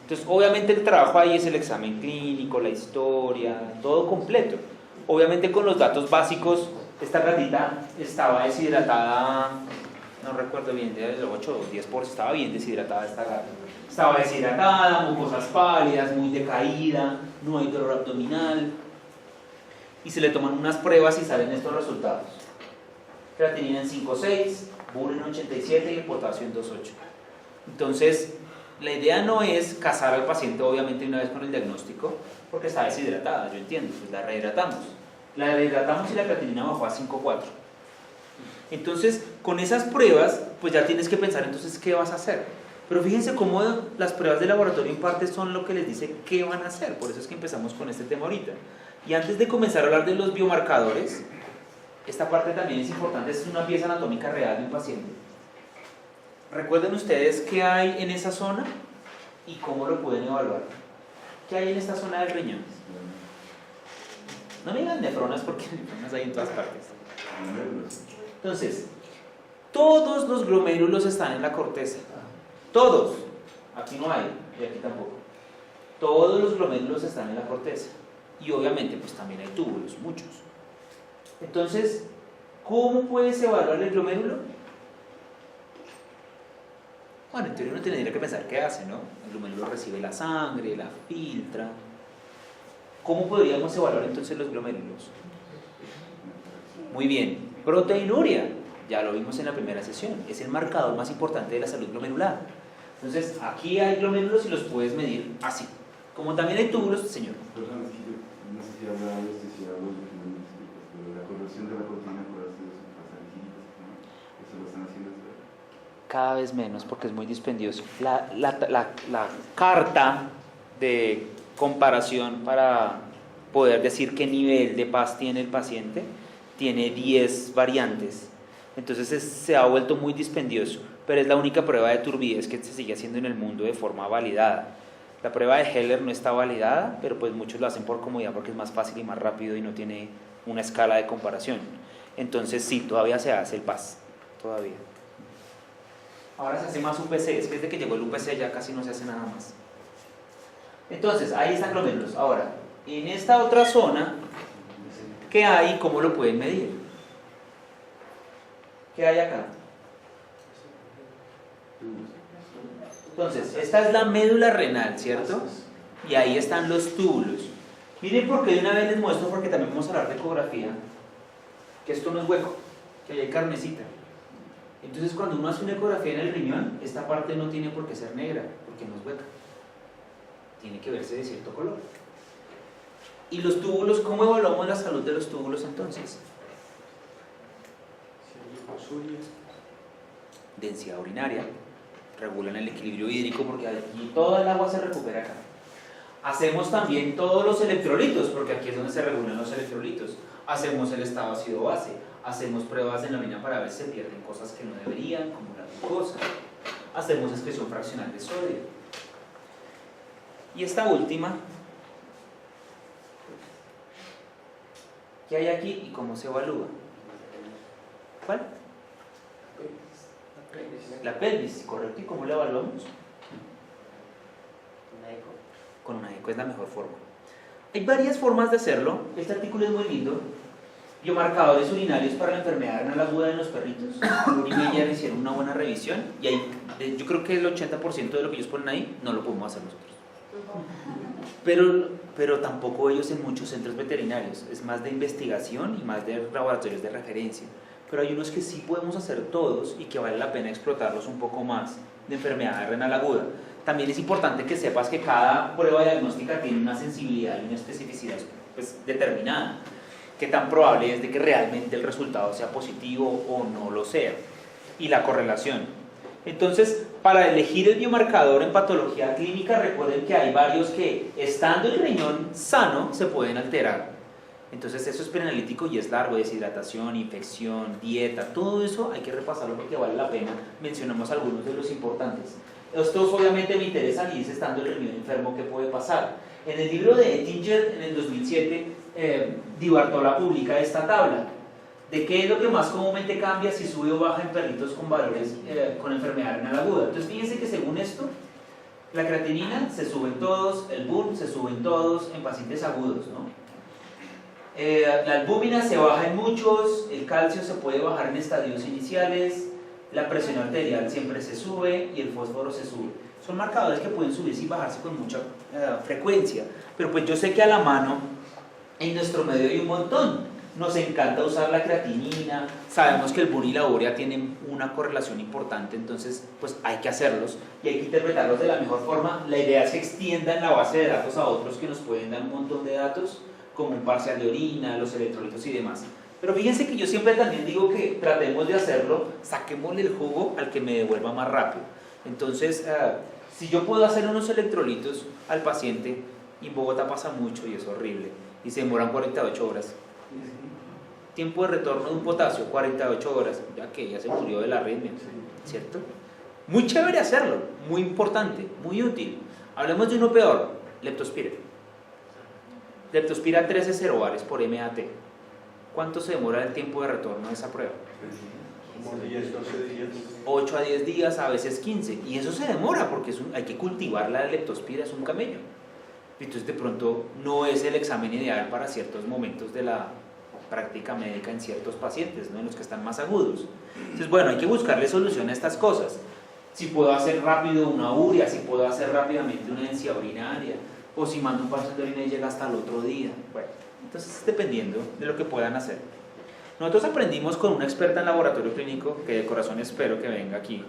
Entonces, obviamente el trabajo ahí es el examen clínico, la historia, todo completo. Obviamente con los datos básicos, esta gatita estaba deshidratada, no recuerdo bien, de 8 o 10%, estaba bien deshidratada esta gata. Estaba deshidratada, mucosas pálidas, muy decaída, no hay dolor abdominal. Y se le toman unas pruebas y salen estos resultados. Creatinina en 5,6, buro en 87 y el potasio en 2,8. Entonces, la idea no es casar al paciente obviamente una vez con el diagnóstico, porque está deshidratada, yo entiendo, pues la rehidratamos. La rehidratamos y la creatinina bajó a 5,4. Entonces, con esas pruebas, pues ya tienes que pensar entonces qué vas a hacer. Pero fíjense cómo las pruebas de laboratorio en parte son lo que les dice qué van a hacer, por eso es que empezamos con este tema ahorita. Y antes de comenzar a hablar de los biomarcadores, esta parte también es importante, es una pieza anatómica real de un paciente. Recuerden ustedes qué hay en esa zona y cómo lo pueden evaluar. ¿Qué hay en esta zona del riñón? No me digan nefronas porque nefronas hay en todas partes. Entonces, todos los glomérulos están en la corteza. Todos. Aquí no hay y aquí tampoco. Todos los glomérulos están en la corteza. Y obviamente pues también hay túbulos, muchos. Entonces, ¿cómo puedes evaluar el glomérulo? Bueno, en teoría uno tendría que pensar qué hace, ¿no? El glomérulo recibe la sangre, la filtra. ¿Cómo podríamos evaluar entonces los glomérulos? Muy bien, proteinuria, ya lo vimos en la primera sesión, es el marcador más importante de la salud glomerular. Entonces, aquí hay glomérulos y los puedes medir así. Como también hay túbulos, señor. Perdón, es que yo no sé si habla de esto, si hablo de pero la corrección de la proteína por ácidos transaminases, ¿no? Eso lo están haciendo. Cada vez menos porque es muy dispendioso. La carta de comparación para poder decir qué nivel de paz tiene el paciente tiene 10 variantes. Entonces se ha vuelto muy dispendioso, pero es la única prueba de turbidez que se sigue haciendo en el mundo de forma validada. La prueba de Heller no está validada, pero pues muchos lo hacen por comodidad porque es más fácil y más rápido y no tiene una escala de comparación. Entonces sí, todavía se hace el PAS, todavía. Ahora se hace más UPC, es que desde que llegó el UPC ya casi no se hace nada más. Entonces, ahí están glomérulos. Ahora, en esta otra zona, ¿qué hay y cómo lo pueden medir? ¿Qué hay acá? Entonces, esta es la médula renal, ¿cierto? Y ahí están los túbulos. Miren por qué de una vez les muestro, porque también vamos a hablar de ecografía, que esto no es hueco, que ahí hay carnecita. Entonces, cuando uno hace una ecografía en el riñón, esta parte no tiene por qué ser negra, porque no es hueca. Tiene que verse de cierto color. ¿Y los túbulos? ¿Cómo evaluamos la salud de los túbulos entonces? Densidad urinaria, regulan el equilibrio hídrico porque aquí toda el agua se recupera acá. Hacemos también todos los electrolitos, porque aquí es donde se regulan los electrolitos. Hacemos el estado ácido-base, hacemos pruebas en la orina para ver si se pierden cosas que no deberían, como la glucosa. Hacemos excreción fraccional de sodio. Y esta última, ¿qué hay aquí y cómo se evalúa? ¿Cuál? La pelvis, correcto. ¿Y cómo la evaluamos? Una eco. Con una eco es la mejor forma. Hay varias formas de hacerlo. Este artículo es muy lindo. Biomarcadores urinarios para la enfermedad renal aguda en los perritos. Luri y Meyer hicieron una buena revisión y ahí, yo creo que el 80% de lo que ellos ponen ahí no lo podemos hacer nosotros. Pero tampoco ellos en muchos centros veterinarios. Es más de investigación y más de laboratorios de referencia. Pero hay unos que sí podemos hacer todos y que vale la pena explotarlos un poco más de enfermedad renal aguda. También es importante que sepas que cada prueba diagnóstica tiene una sensibilidad y una especificidad pues, determinada. Qué tan probable es de que realmente el resultado sea positivo o no lo sea. Y la correlación. Entonces, para elegir el biomarcador en patología clínica, recuerden que hay varios que, estando el riñón sano, se pueden alterar. Entonces, eso es preanalítico y es largo: deshidratación, infección, dieta, todo eso hay que repasarlo porque vale la pena. Mencionamos algunos de los importantes. Estos obviamente me interesan y es estando el riñón enfermo qué puede pasar. En el libro de Ettinger, en el 2007, Di Bartola publica esta tabla de qué es lo que más comúnmente cambia si sube o baja en perritos con valores con enfermedad renal aguda. Entonces fíjense que según esto, la creatinina se sube en todos, el BUN se sube en todos en pacientes agudos, ¿no? La albúmina se baja en muchos, el calcio se puede bajar en estadios iniciales, la presión arterial siempre se sube y el fósforo se sube. Son marcadores que pueden subirse y bajarse con mucha frecuencia, pero pues yo sé que a la mano en nuestro medio hay un montón. Nos encanta usar la creatinina, sabemos que el BUN y la urea tienen una correlación importante, entonces pues hay que hacerlos y hay que interpretarlos de la mejor forma. La idea es que extiendan la base de datos a otros que nos pueden dar un montón de datos, como un parcial de orina, los electrolitos y demás. Pero fíjense que yo siempre también digo que tratemos de hacerlo, saquémosle el jugo al que me devuelva más rápido. Entonces, si yo puedo hacer unos electrolitos al paciente, y en Bogotá pasa mucho y es horrible, y se demoran 48 horas. Tiempo de retorno de un potasio, 48 horas, ya que ya se murió de la arritmia, ¿cierto? Muy chévere hacerlo, muy importante, muy útil. Hablemos de uno peor, leptospira. Leptospira 13 cerobares por MAT. ¿Cuánto se demora el tiempo de retorno de esa prueba? Como 10, 12 días. 8 a 10 días, a veces 15. Y eso se demora porque hay que cultivar la leptospira, es un camello. Entonces de pronto no es el examen ideal para ciertos momentos de la práctica médica en ciertos pacientes, ¿no? En los que están más agudos. Entonces bueno, hay que buscarle solución a estas cosas. Si puedo hacer rápido una urea, si puedo hacer rápidamente una densidad urinaria, o si mando un parcial de orina y llega hasta el otro día. Bueno, entonces dependiendo de lo que puedan hacer. Nosotros aprendimos con una experta en laboratorio clínico, que de corazón espero que venga aquí,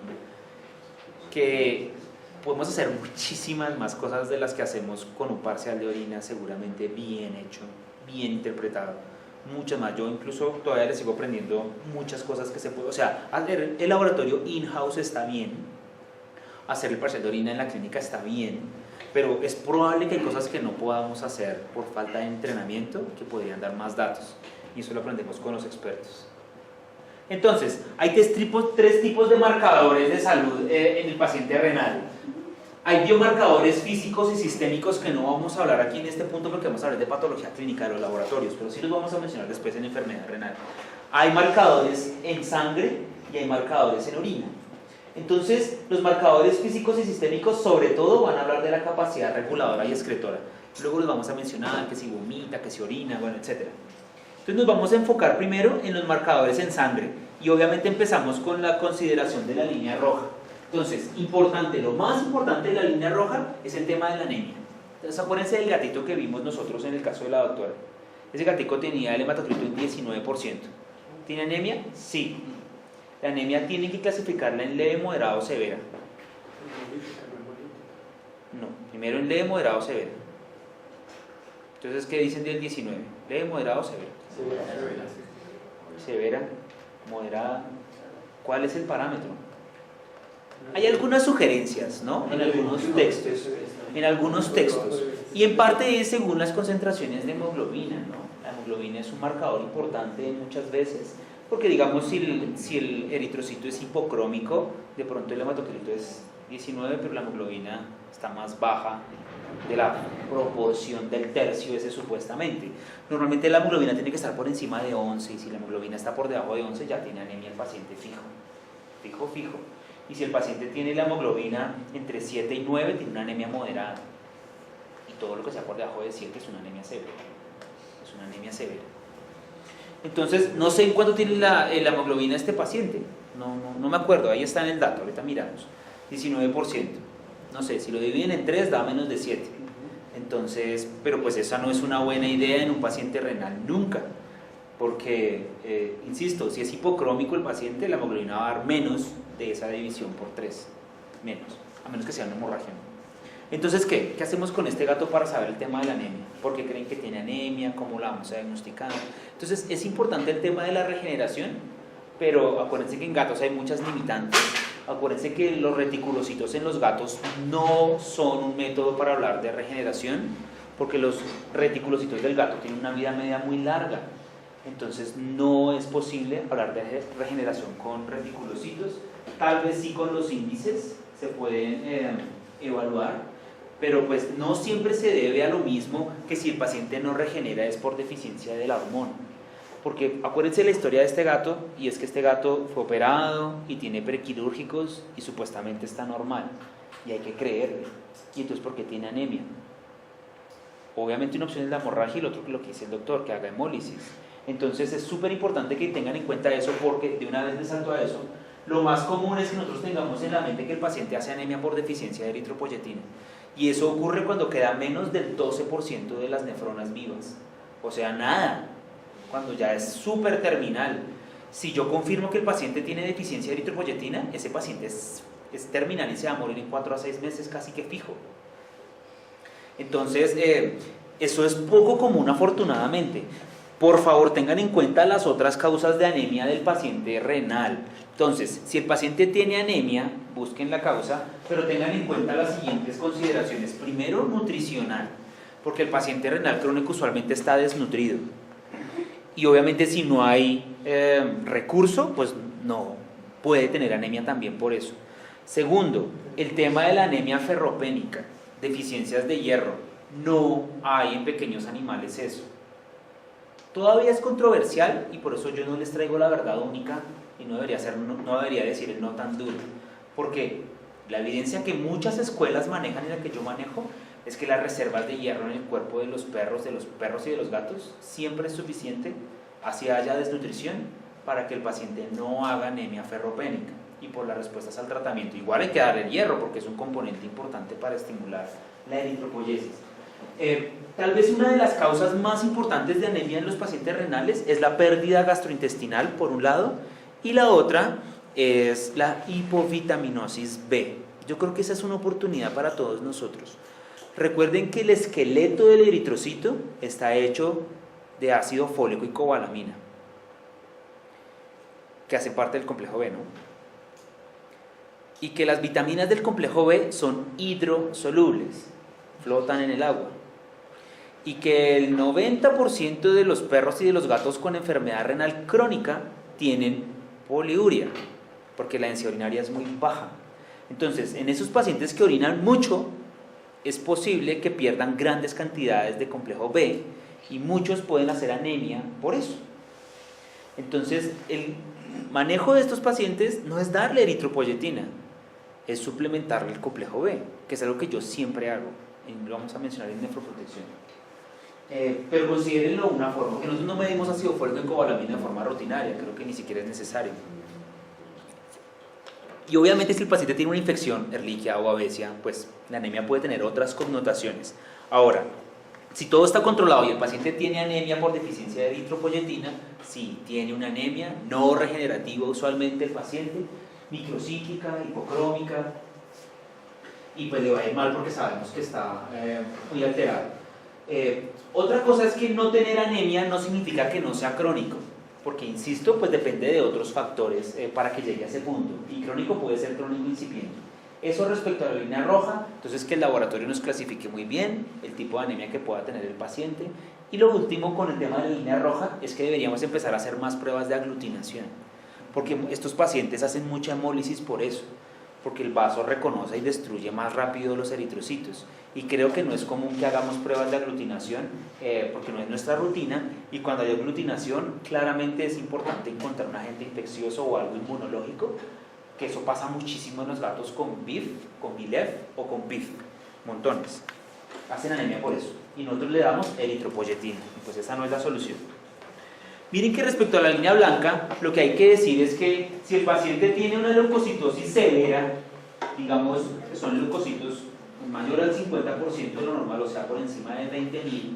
que podemos hacer muchísimas más cosas de las que hacemos con un parcial de orina seguramente bien hecho, bien interpretado, muchas más. Yo incluso todavía les sigo aprendiendo muchas cosas que se puede, o sea, hacer el laboratorio in-house está bien, hacer el parcial de orina en la clínica está bien, pero es probable que hay cosas que no podamos hacer por falta de entrenamiento que podrían dar más datos, y eso lo aprendemos con los expertos. Entonces, hay tres tipos de marcadores de salud en el paciente renal. Hay biomarcadores físicos y sistémicos que no vamos a hablar aquí en este punto porque vamos a hablar de patología clínica de los laboratorios, pero sí los vamos a mencionar después en enfermedad renal. Hay marcadores en sangre y hay marcadores en orina. Entonces, los marcadores físicos y sistémicos sobre todo van a hablar de la capacidad reguladora y excretora. Luego los vamos a mencionar, que si vomita, que si orina, bueno, etc. Entonces nos vamos a enfocar primero en los marcadores en sangre y obviamente empezamos con la consideración de la línea roja. Entonces, importante, lo más importante de la línea roja es el tema de la anemia. Entonces acuérdense del gatito que vimos nosotros en el caso de la doctora. Ese gatito tenía el hematocrito en 19%. ¿Tiene anemia? Sí. La anemia tienen que clasificarla en leve, moderada o severa. No, primero en leve, moderada o severa. Entonces, ¿qué dicen del 19? ¿Leve, moderada o severa? Severa, moderada. ¿Cuál es el parámetro? Hay algunas sugerencias, ¿no? En algunos textos. En algunos textos. Y en parte es según las concentraciones de hemoglobina, ¿no? La hemoglobina es un marcador importante muchas veces. Porque digamos, si el eritrocito es hipocrómico, de pronto el hematocrito es 19, pero la hemoglobina está más baja de la proporción del tercio ese supuestamente. Normalmente la hemoglobina tiene que estar por encima de 11 y si la hemoglobina está por debajo de 11 ya tiene anemia el paciente fijo. Y si el paciente tiene la hemoglobina entre 7 y 9 tiene una anemia moderada. Y todo lo que sea por debajo de 7 es una anemia severa. Es una anemia severa. Entonces, no sé en cuánto tiene la hemoglobina este paciente. No me acuerdo, ahí está en el dato, ahorita miramos. 19%. No sé, si lo dividen en 3 da menos de 7. Entonces, pero pues esa no es una buena idea en un paciente renal nunca. Porque, insisto, si es hipocrómico el paciente, la hemoglobina va a dar menos de esa división por 3. Menos, a menos que sea una hemorragia. Entonces, ¿qué hacemos con este gato para saber el tema de la anemia? ¿Por qué creen que tiene anemia? ¿Cómo la vamos a diagnosticar? Entonces, es importante el tema de la regeneración, pero acuérdense que en gatos hay muchas limitantes. Acuérdense que los reticulocitos en los gatos no son un método para hablar de regeneración, porque los reticulocitos del gato tienen una vida media muy larga. Entonces no es posible hablar de regeneración con reticulocitos. Tal vez sí con los índices se pueden evaluar, pero pues no siempre se debe a lo mismo que si el paciente no regenera es por deficiencia de la hormona. Porque acuérdense la historia de este gato, y es que este gato fue operado y tiene prequirúrgicos y supuestamente está normal, y hay que creerle. Y entonces, ¿por qué tiene anemia? Obviamente una opción es la hemorragia y el otro, lo que dice el doctor, que haga hemólisis. Entonces es súper importante que tengan en cuenta eso, porque de una vez les salto a eso. Lo más común es que nosotros tengamos en la mente que el paciente hace anemia por deficiencia de eritropoyetina, y eso ocurre cuando queda menos del 12% de las nefronas vivas, o sea, nada, cuando ya es súper terminal. Si yo confirmo que el paciente tiene deficiencia de eritropoyetina, ese paciente es terminal y se va a morir en 4 a 6 meses casi que fijo. Entonces, eso es poco común afortunadamente. Por favor, tengan en cuenta las otras causas de anemia del paciente renal. Entonces, si el paciente tiene anemia, busquen la causa, pero tengan en cuenta las siguientes consideraciones. Primero, nutricional, porque el paciente renal crónico usualmente está desnutrido. Y obviamente si no hay recurso, pues no puede tener anemia también por eso. Segundo, el tema de la anemia ferropénica, deficiencias de hierro. No hay en pequeños animales eso. Todavía es controversial y por eso yo no les traigo la verdad única y no debería decir el no tan duro. Porque la evidencia que muchas escuelas manejan y la que yo manejo es que las reservas de hierro en el cuerpo de los perros y de los gatos siempre es suficiente, así haya desnutrición, para que el paciente no haga anemia ferropénica. Y por las respuestas al tratamiento, igual hay que darle hierro porque es un componente importante para estimular la eritropoyesis. Tal vez una de las causas más importantes de anemia en los pacientes renales es la pérdida gastrointestinal, por un lado, y la otra es la hipovitaminosis B. Yo creo que esa es una oportunidad para todos nosotros. Recuerden que el esqueleto del eritrocito está hecho de ácido fólico y cobalamina, que hacen parte del complejo B, ¿no? Y que las vitaminas del complejo B son hidrosolubles, flotan en el agua. Y que el 90% de los perros y de los gatos con enfermedad renal crónica tienen poliuria, porque la densidad urinaria es muy baja. Entonces, en esos pacientes que orinan mucho, es posible que pierdan grandes cantidades de complejo B y muchos pueden hacer anemia por eso. Entonces, el manejo de estos pacientes no es darle eritropoyetina, es suplementarle el complejo B, que es algo que yo siempre hago, y lo vamos a mencionar en nefroprotección. Pero considérenlo una forma, que nosotros no medimos ácido fólico en cobalamina de forma rutinaria, creo que ni siquiera es necesario. Y obviamente si el paciente tiene una infección, Ehrlichia o Babesia, pues la anemia puede tener otras connotaciones. Ahora, si todo está controlado y el paciente tiene anemia por deficiencia de eritropoyetina, sí, tiene una anemia no regenerativa usualmente el paciente, microcíclica, hipocrómica, y pues le va a ir mal porque sabemos que está muy alterado. Otra cosa es que no tener anemia no significa que no sea crónico, porque insisto, pues depende de otros factores para que llegue a ese punto, y crónico puede ser crónico incipiente. Eso respecto a la línea roja, entonces que el laboratorio nos clasifique muy bien el tipo de anemia que pueda tener el paciente. Y lo último con el tema de la línea roja es que deberíamos empezar a hacer más pruebas de aglutinación, porque estos pacientes hacen mucha hemólisis por eso, porque el vaso reconoce y destruye más rápido los eritrocitos, y creo que no es común que hagamos pruebas de aglutinación porque no es nuestra rutina, y cuando hay aglutinación claramente es importante encontrar un agente infeccioso o algo inmunológico, que eso pasa muchísimo en los gatos con BIF, con BILEF o con PIF, montones. hacen anemia por eso. Y nosotros le damos eritropoyetina. Pues esa no es la solución. Miren que respecto a la línea blanca, lo que hay que decir es que si el paciente tiene una leucocitosis severa, digamos que son leucocitos mayor al 50% de lo normal, o sea, por encima de 20.000,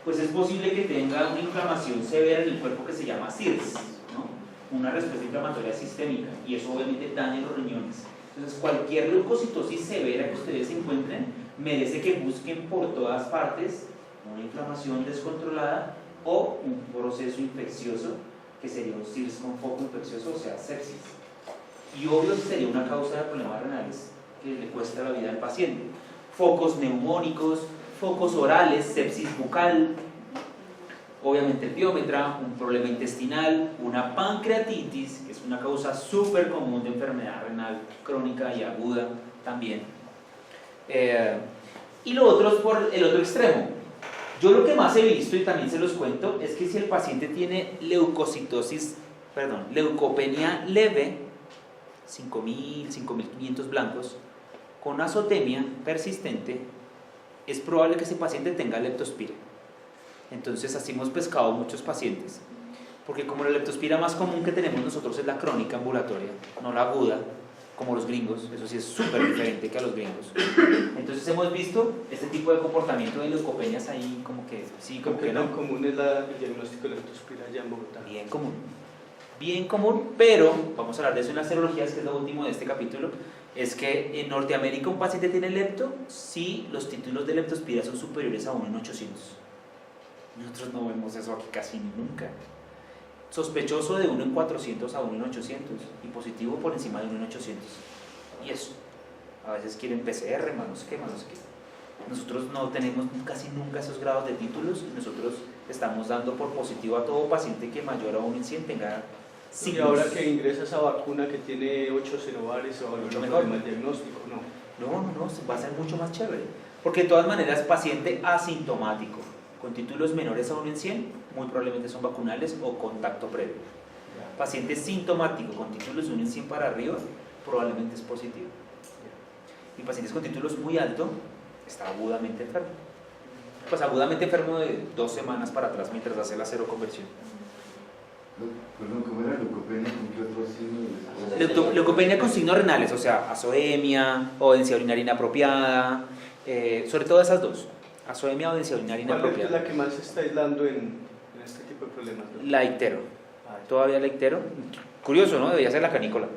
pues es posible que tenga una inflamación severa en el cuerpo que se llama CIRS, ¿no? Una respuesta inflamatoria sistémica, y eso obviamente daña los riñones. Entonces, cualquier leucocitosis severa que ustedes encuentren merece que busquen por todas partes una inflamación descontrolada o un proceso infeccioso, que sería un CIRS con foco infeccioso, o sea, sepsis. Y obvio sería una causa de problemas renales que le cuesta la vida al paciente. Focos neumónicos, focos orales, sepsis bucal, obviamente el piómetra, un problema intestinal, una pancreatitis, que es una causa súper común de enfermedad renal crónica y aguda también. Y lo otro es por el otro extremo. Yo lo que más he visto, y también se los cuento, es que si el paciente tiene leucopenia leve, 5.000, 5.500 blancos, con azotemia persistente, es probable que ese paciente tenga leptospira. Entonces así hemos pescado muchos pacientes, porque como la leptospira más común que tenemos nosotros es la crónica ambulatoria, no la aguda, como los gringos, eso sí es súper diferente que a los gringos. Entonces hemos visto este tipo de comportamiento de leucopenias ahí como que sí, como que no. Tan común es el diagnóstico de leptospira allá en Bogotá. Bien común, pero vamos a hablar de eso en las serologías, que es lo último de este capítulo. Es que en Norteamérica un paciente tiene lepto si los títulos de leptospira son superiores a 1 en 800. Nosotros no vemos eso aquí casi nunca. Sospechoso de 1 en 400 a 1 en 800 y positivo por encima de 1 en 800. Y eso, a veces quieren PCR, manos que. Nosotros no tenemos casi nunca esos grados de títulos, y nosotros estamos dando por positivo a todo paciente que mayor a 1 en 100 tenga signos. Y ahora que ingresa esa vacuna que tiene 8 senovares o mucho mejor mejor el diagnóstico, no. No, va a ser mucho más chévere. Porque de todas maneras, paciente asintomático con títulos menores a 1 en 100, muy probablemente son vacunales o contacto previo. Paciente sintomático con títulos de 1 en 100 para arriba, probablemente es positivo. Y pacientes con títulos muy altos, está agudamente enfermo. Pues agudamente enfermo de 2 semanas para atrás mientras hace la seroconversión. Perdón, ¿cómo era leucopenia? ¿Con qué otro signo? Leucopenia con signos renales, o sea, azoemia o densidad urinaria inapropiada, sobre todo esas dos, azoemia o densidad urinaria ¿Cuál inapropiada. es la que más se está aislando en este tipo de problemas? La ictero, todavía la ictero, curioso, ¿no? Debería ser la canícola,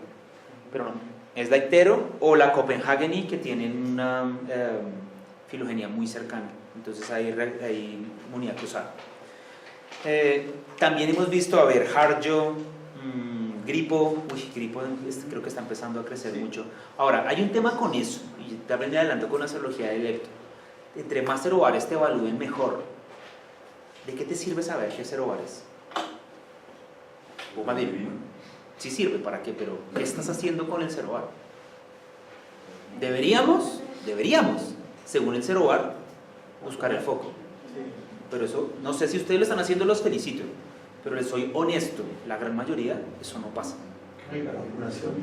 pero no, es la ictero o la Copenhageni, que tienen una filogenia muy cercana, entonces hay inmunidad cruzada. También hemos visto, Harjo, gripo, creo que está empezando a crecer mucho. Ahora, hay un tema con eso, y también adelanto con la serología de lepto. Entre más serovares te evalúen, mejor. ¿De qué te sirve saber qué serovares? Sí sirve, ¿para qué? Pero ¿qué estás haciendo con el serovar? Deberíamos, según el serovar, buscar el foco. Pero eso, no sé si ustedes lo están haciendo, los felicito, pero les soy honesto, la gran mayoría, eso no pasa. La vacunación.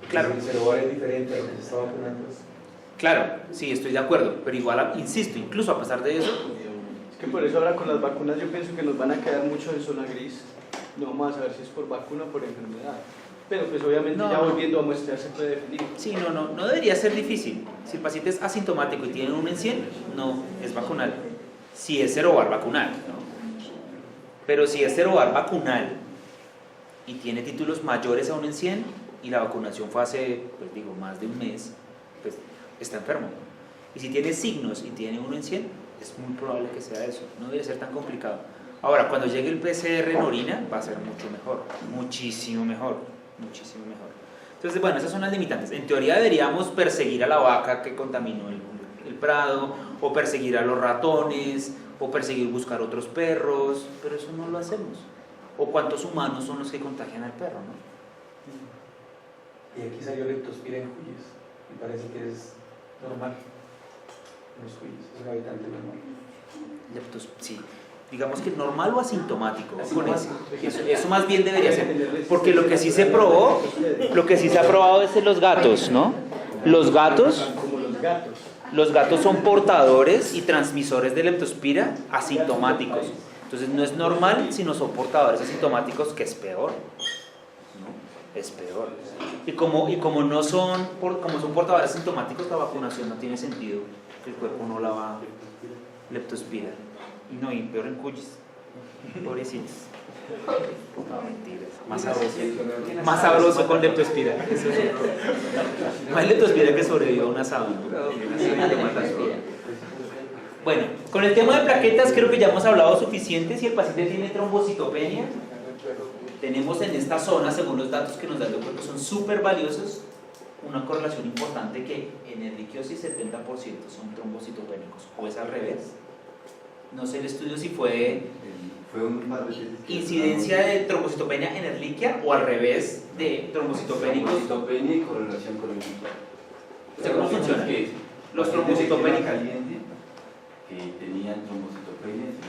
Claro. El serovar es diferente a lo que se está vacunando. Claro, sí, estoy de acuerdo, pero igual, insisto, incluso a pesar de eso... Es que por eso ahora con las vacunas yo pienso que nos van a quedar mucho en zona gris. No vamos a saber si es por vacuna o por enfermedad. Pero pues obviamente ya volviendo a muestrear se puede definir. Sí, no debería ser difícil. Si el paciente es asintomático y tiene 1 en 100, no, es vacunal. Si es serovar vacunal, ¿no? Pero si es serovar vacunal y tiene títulos mayores a 1 en 100 y la vacunación fue hace, pues digo, más de un mes, pues está enfermo. Y si tiene signos y tiene 1 en 100, es muy probable que sea eso. No debe ser tan complicado. Ahora, cuando llegue el PCR en orina, va a ser mucho mejor, muchísimo mejor. Entonces, bueno, esas son las limitantes. En teoría deberíamos perseguir a la vaca que contaminó el prado, o perseguir a los ratones, o buscar otros perros, pero eso no lo hacemos. O cuántos humanos son los que contagian al perro, ¿no? Y aquí salió leptospira en Cuyes, y parece que es normal en los Cuyes, es un habitante normal. Sí, digamos que normal o asintomático, con eso más bien debería ser, porque lo que sí se probó, lo que sí se ha probado es en los gatos, ¿no? Los gatos, Como los gatos. Los gatos son portadores y transmisores de leptospira asintomáticos. Entonces no es normal si no son portadores asintomáticos, que es peor. Es peor. Y como no son, como son portadores asintomáticos, la vacunación no tiene sentido. El cuerpo no la va a leptospira. Y no, y peor en cuyes. Pobrecitos. No, mentiras. Más sabroso con leptospira. Más leptospira que sobrevivió a un asado. Bueno, con el tema de plaquetas creo que ya hemos hablado suficiente. Si el paciente tiene trombocitopenia, tenemos en esta zona, según los datos que nos da el doctor, que son súper valiosos, una correlación importante que en erliquiosis 70% son trombocitopénicos, o es al revés. No sé el estudio si fue un par de veces incidencia de trombocitopenia en erliquia o al revés de trombocitopénicos. Trombocitopenia y correlación con el infarto. O sea, ¿cómo funciona? Los trombocitopénicos caliente que tenían trombocitopenia y se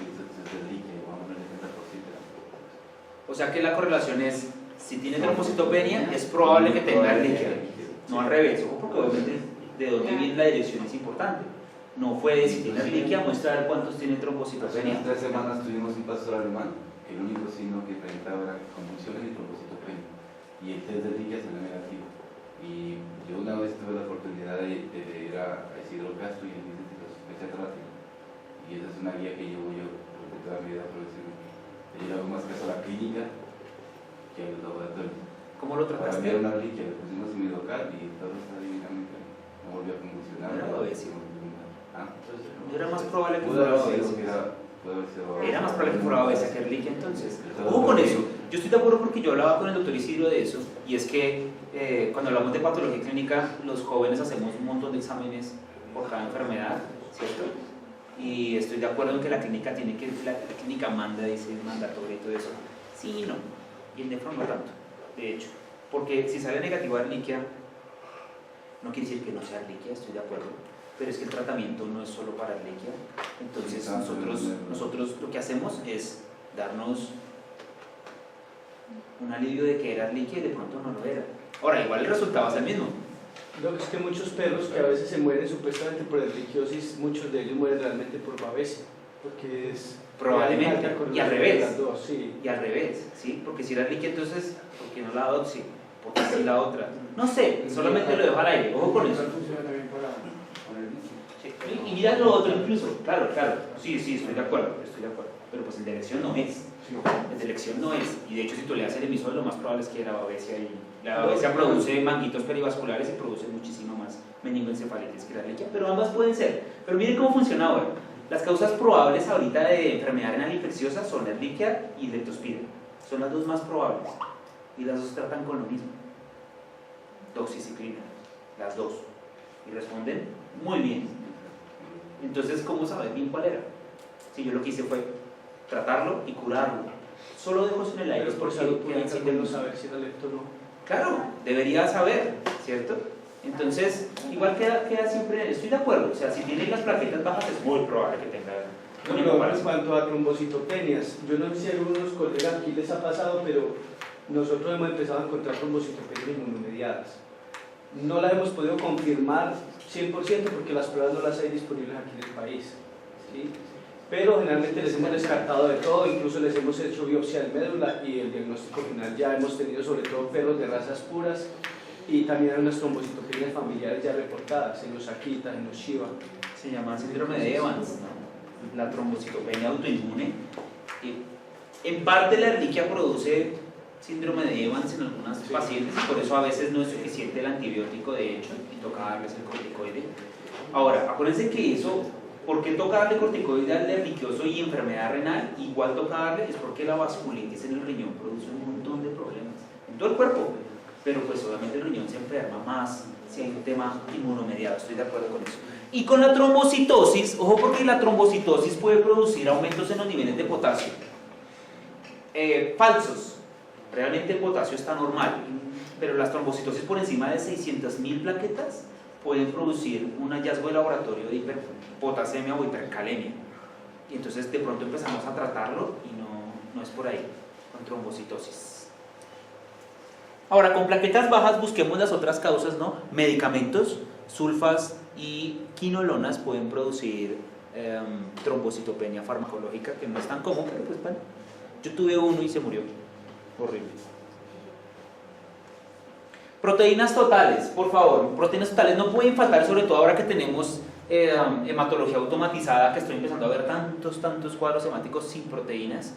erliquia, vamos a ver el 70%. O sea que la correlación es, si tiene trombocitopenia, es probable que tenga erliquia, no al revés, porque obviamente de dónde viene la dirección es importante. No fue de si tiene erliquia, muestra ver cuántos tienen Hace trombocitopenia. unas 3 semanas tuvimos un pastor alemán que el único signo que presentaba era convulsiones y trombocitopenia, y el test de erliquia salió negativo. Y yo una vez tuve la oportunidad de ir a Isidro Castro y él dice que lo sospecha tráfico, y esa es una guía que llevo yo durante toda mi vida profesional. Yo hago más caso a la clínica que a los laboratorios. ¿Cómo lo Para trataste? enviar una erliquia, le pusimos un midocal y todo está dinámico, no volvió a convulsionar. Era babesia. ¿Ah? Era más probable que Pudo fuera haber sido babesia. Era más probable que fuera babesia que erliquia entonces. Ojo con eso. Yo estoy de acuerdo porque yo hablaba con el doctor Isidro de eso, y es que cuando hablamos de patología clínica, los jóvenes hacemos un montón de exámenes por cada enfermedad, ¿cierto? Y estoy de acuerdo en que la clínica la clínica manda, dice mandatorio y todo eso. Sí y no. Y el nefro no tanto, de hecho. Porque si sale negativo a erliquia, no quiere decir que no sea erliquia, estoy de acuerdo. Pero es que el tratamiento no es solo para erliquia. Entonces nosotros lo que hacemos es darnos un alivio de que era erliquia y de pronto no lo era. Ahora, igual el resultado es el mismo. Lo que es que muchos perros que a veces se mueren supuestamente por erliquiosis, muchos de ellos mueren realmente por babesia, porque es Probablemente, y al revés. Las dos, sí. Y al revés, ¿sí? Porque si era erliquia, entonces, ¿por qué no la doxi? ¿Por qué sí la otra? No sé, solamente lo dejo al aire, ojo con eso. Funciona también para el Sí, y mira lo otro incluso, claro, sí, estoy de acuerdo, pero pues el de elección no es. El de elección no es, y de hecho si tú le das el emisor lo más probable es que la babesia, y la babesia produce manguitos perivasculares y produce muchísimo más meningoencefalitis que la erliquia, pero ambas pueden ser. Pero miren cómo funciona ahora. Las causas probables ahorita de enfermedad renal infecciosa son la erliquia y leptospira, son las dos más probables, y las dos tratan con lo mismo, doxiciclina, las dos, y responden muy bien. Entonces, ¿cómo saber bien cuál era? Si yo lo que hice fue tratarlo y curarlo. Solo dejo eso en el aire. Pero por porque salud pública quedan bueno síntomas. saber si era lepto o no. Claro, debería saber, ¿cierto? Entonces, igual queda siempre, estoy de acuerdo, o sea, si tiene las plaquetas bajas es muy probable que tenga una Bueno, en comparación. cuanto a trombocitopenias, yo no sé si a algunos colegas aquí les ha pasado, pero nosotros hemos empezado a encontrar trombocitopenias inmunomediadas. No las hemos podido confirmar 100% porque las pruebas no las hay disponibles aquí en el país, ¿sí? Pero generalmente les hemos descartado de todo, incluso les hemos hecho biopsia de médula y el diagnóstico final ya hemos tenido sobre todo perros de razas puras, y también hay unas trombocitopenias familiares ya reportadas en los Akita, en los Shiba. Se llama síndrome de Evans, ¿no? La trombocitopenia autoinmune. En parte la erliquia produce síndrome de Evans en algunas pacientes, y por eso a veces no es suficiente el antibiótico, de hecho, y toca darles el corticoide. Ahora, acuérdense que eso, ¿por qué toca darle corticoide al erliquioso y enfermedad renal? Igual toca darle, es porque la vasculitis en el riñón produce un montón de problemas en todo el cuerpo, pero pues obviamente el riñón se enferma más si hay un tema inmunomediado, estoy de acuerdo con eso. Y con la trombocitosis, ojo, porque la trombocitosis puede producir aumentos en los niveles de potasio falsos. Realmente el potasio está normal, pero las trombocitosis por encima de 600.000 plaquetas pueden producir un hallazgo de laboratorio de hiperpotasemia o hipercalemia, y entonces de pronto empezamos a tratarlo y no es por ahí, con trombocitosis. Ahora, con plaquetas bajas busquemos las otras causas, ¿no? Medicamentos, sulfas y quinolonas pueden producir trombocitopenia farmacológica, que no es tan común, pero pues bueno, yo tuve uno y se murió, horrible. Proteínas totales, por favor, proteínas totales no pueden faltar, sobre todo ahora que tenemos hematología automatizada, que estoy empezando a ver tantos cuadros hemáticos sin proteínas,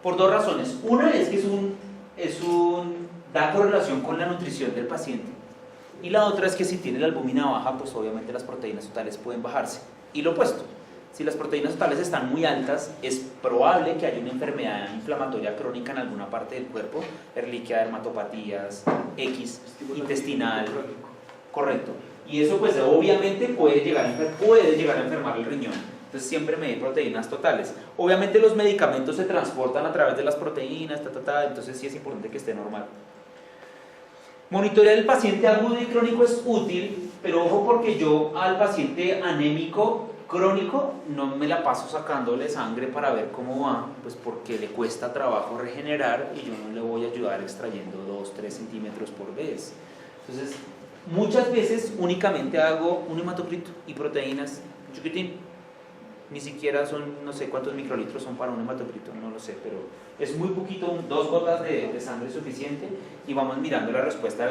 por dos razones. Una es que da correlación con la nutrición del paciente, y la otra es que si tiene la albúmina baja, pues obviamente las proteínas totales pueden bajarse, y lo opuesto. Si las proteínas totales están muy altas, es probable que haya una enfermedad inflamatoria crónica en alguna parte del cuerpo, Ehrlichia, dermatopatías, X, intestinal, correcto. Y eso pues obviamente puede llegar a enfermar el riñón. Entonces siempre medir proteínas totales. Obviamente los medicamentos se transportan a través de las proteínas, entonces sí es importante que esté normal. Monitorear el paciente agudo y crónico es útil, pero ojo, porque yo al paciente anémico crónico no me la paso sacándole sangre para ver cómo va, pues porque le cuesta trabajo regenerar y yo no le voy a ayudar extrayendo 2-3 centímetros por vez. Entonces muchas veces únicamente hago un hematocrito y proteínas chiquitín, ni siquiera son, no sé cuántos microlitros son para un hematocrito, no lo sé, pero es muy poquito, 2 gotas de sangre es suficiente, y vamos mirando la respuesta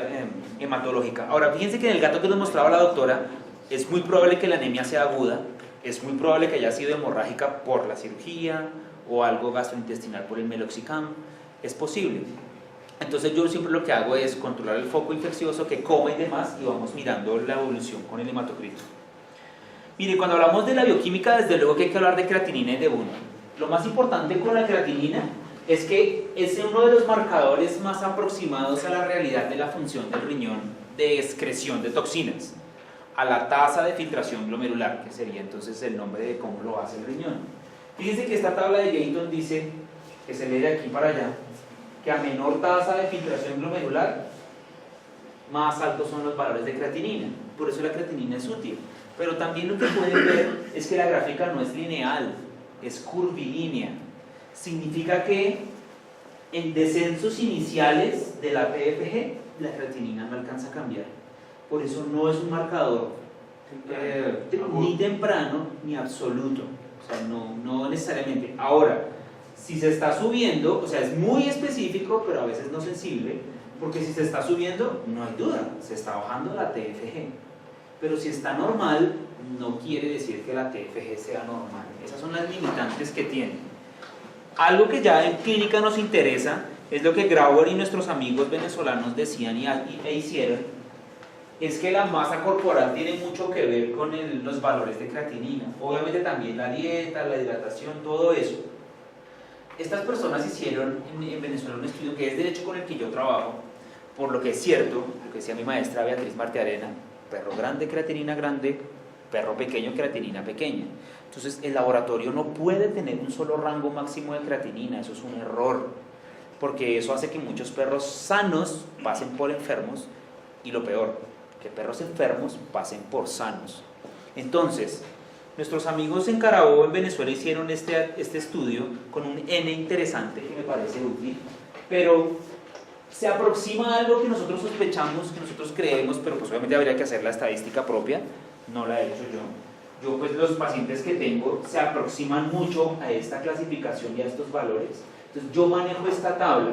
hematológica. Ahora fíjense que en el gato que nos mostraba la doctora, es muy probable que la anemia sea aguda, es muy probable que haya sido hemorrágica por la cirugía o algo gastrointestinal por el meloxicam, es posible. Entonces yo siempre lo que hago es controlar el foco infeccioso, que coma y demás, y vamos mirando la evolución con el hematocrito. Mire, cuando hablamos de la bioquímica, desde luego que hay que hablar de creatinina y de uno. Lo más importante con la creatinina es que es uno de los marcadores más aproximados a la realidad de la función del riñón de excreción de toxinas, a la tasa de filtración glomerular, que sería entonces el nombre de cómo lo hace el riñón. Fíjense que esta tabla de Gayton dice, que se lee de aquí para allá, que a menor tasa de filtración glomerular, más altos son los valores de creatinina. Por eso la creatinina es útil. Pero también lo que pueden ver es que la gráfica no es lineal, es curvilínea. Significa que en descensos iniciales de la TFG, la creatinina no alcanza a cambiar. Por eso no es un marcador ni temprano ni absoluto. O sea, no necesariamente. Ahora, si se está subiendo, o sea, es muy específico, pero a veces no sensible, porque si se está subiendo, no hay duda, se está bajando la TFG. Pero si está normal, no quiere decir que la TFG sea normal. Esas son las limitantes que tiene. Algo que ya en clínica nos interesa es lo que Grauer y nuestros amigos venezolanos decían e hicieron, es que la masa corporal tiene mucho que ver con los valores de creatinina. Obviamente también la dieta, la hidratación, todo eso. Estas personas hicieron en Venezuela un estudio que es de hecho con el que yo trabajo, por lo que es cierto, lo que decía mi maestra Beatriz Martearena, perro grande, creatinina grande, perro pequeño, creatinina pequeña. Entonces el laboratorio no puede tener un solo rango máximo de creatinina, eso es un error, porque eso hace que muchos perros sanos pasen por enfermos, y lo peor, que perros enfermos pasen por sanos. Entonces, nuestros amigos en Carabobo, en Venezuela, hicieron este estudio con un N interesante que me parece útil, pero se aproxima a algo que nosotros sospechamos, que nosotros creemos, pero pues obviamente habría que hacer la estadística propia, no la he hecho yo. Yo pues los pacientes que tengo se aproximan mucho a esta clasificación y a estos valores. Entonces yo manejo esta tabla.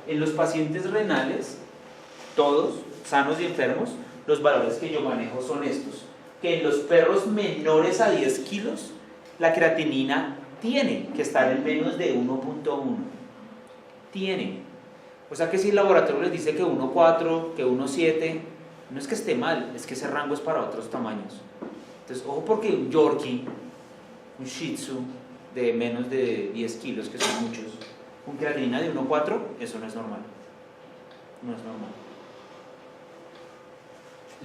En los pacientes renales, todos, sanos y enfermos, los valores que yo manejo son estos. Que en los perros menores a 10 kilos, la creatinina tiene que estar en menos de 1.1. Tiene. O sea que si el laboratorio les dice que 1.4, que 1.7, no es que esté mal, es que ese rango es para otros tamaños. Entonces, ojo, porque un Yorkie, un Shih Tzu de menos de 10 kilos, que son muchos, con creatinina de 1.4, eso no es normal. No es normal.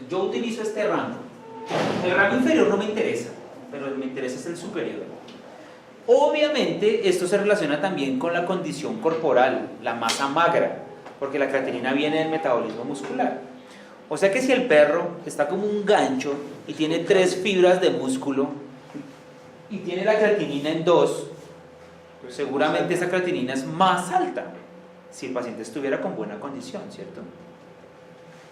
Yo utilizo este rango. El rango inferior no me interesa, pero me interesa es el superior. Obviamente esto se relaciona también con la condición corporal, la masa magra, porque la creatinina viene del metabolismo muscular. O sea que si el perro está como un gancho y tiene 3 fibras de músculo y tiene la creatinina en 2, pues seguramente esa creatinina es más alta si el paciente estuviera con buena condición, ¿cierto?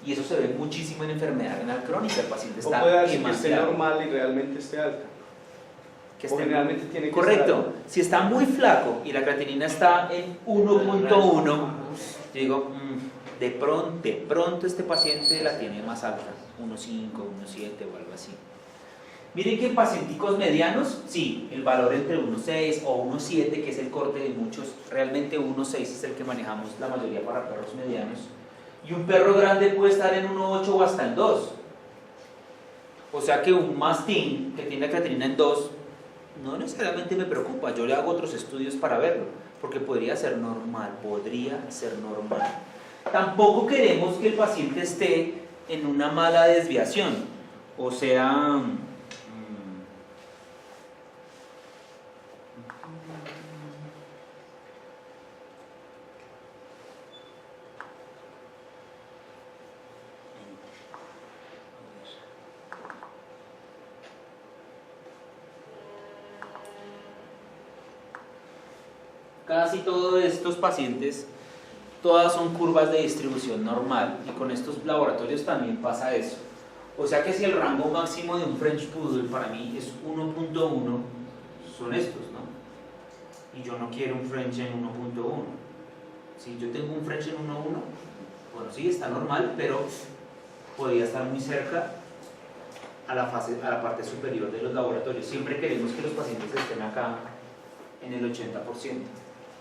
Y eso se ve muchísimo en enfermedad renal crónica. El paciente O está puede darse que esté demasiado. normal y realmente esté alta. Que O esté- generalmente tiene que Correcto. estar Si está muy flaco y la creatinina está en 1.1, yo digo, de pronto este paciente la tiene más alta, 1.5, 1.7 o algo así. Miren que en pacienticos medianos, sí, el valor entre 1.6 o 1.7, que es el corte de muchos, realmente 1.6 es el que manejamos la mayoría para perros medianos. Y un perro grande puede estar en 1.8 o hasta en 2. O sea que un mastín que tiene la creatinina en 2, no necesariamente me preocupa, yo le hago otros estudios para verlo, porque podría ser normal. Tampoco queremos que el paciente esté en una mala desviación, o sea, casi todos estos pacientes, todas son curvas de distribución normal, y con estos laboratorios también pasa eso. O sea que si el rango máximo de un French Poodle para mí es 1.1, son estos, ¿no? Y yo no quiero un French en 1.1. Si yo tengo un French en 1.1, bueno, sí, está normal, pero podría estar muy cerca a la parte superior de los laboratorios. Siempre queremos que los pacientes estén acá en el 80%.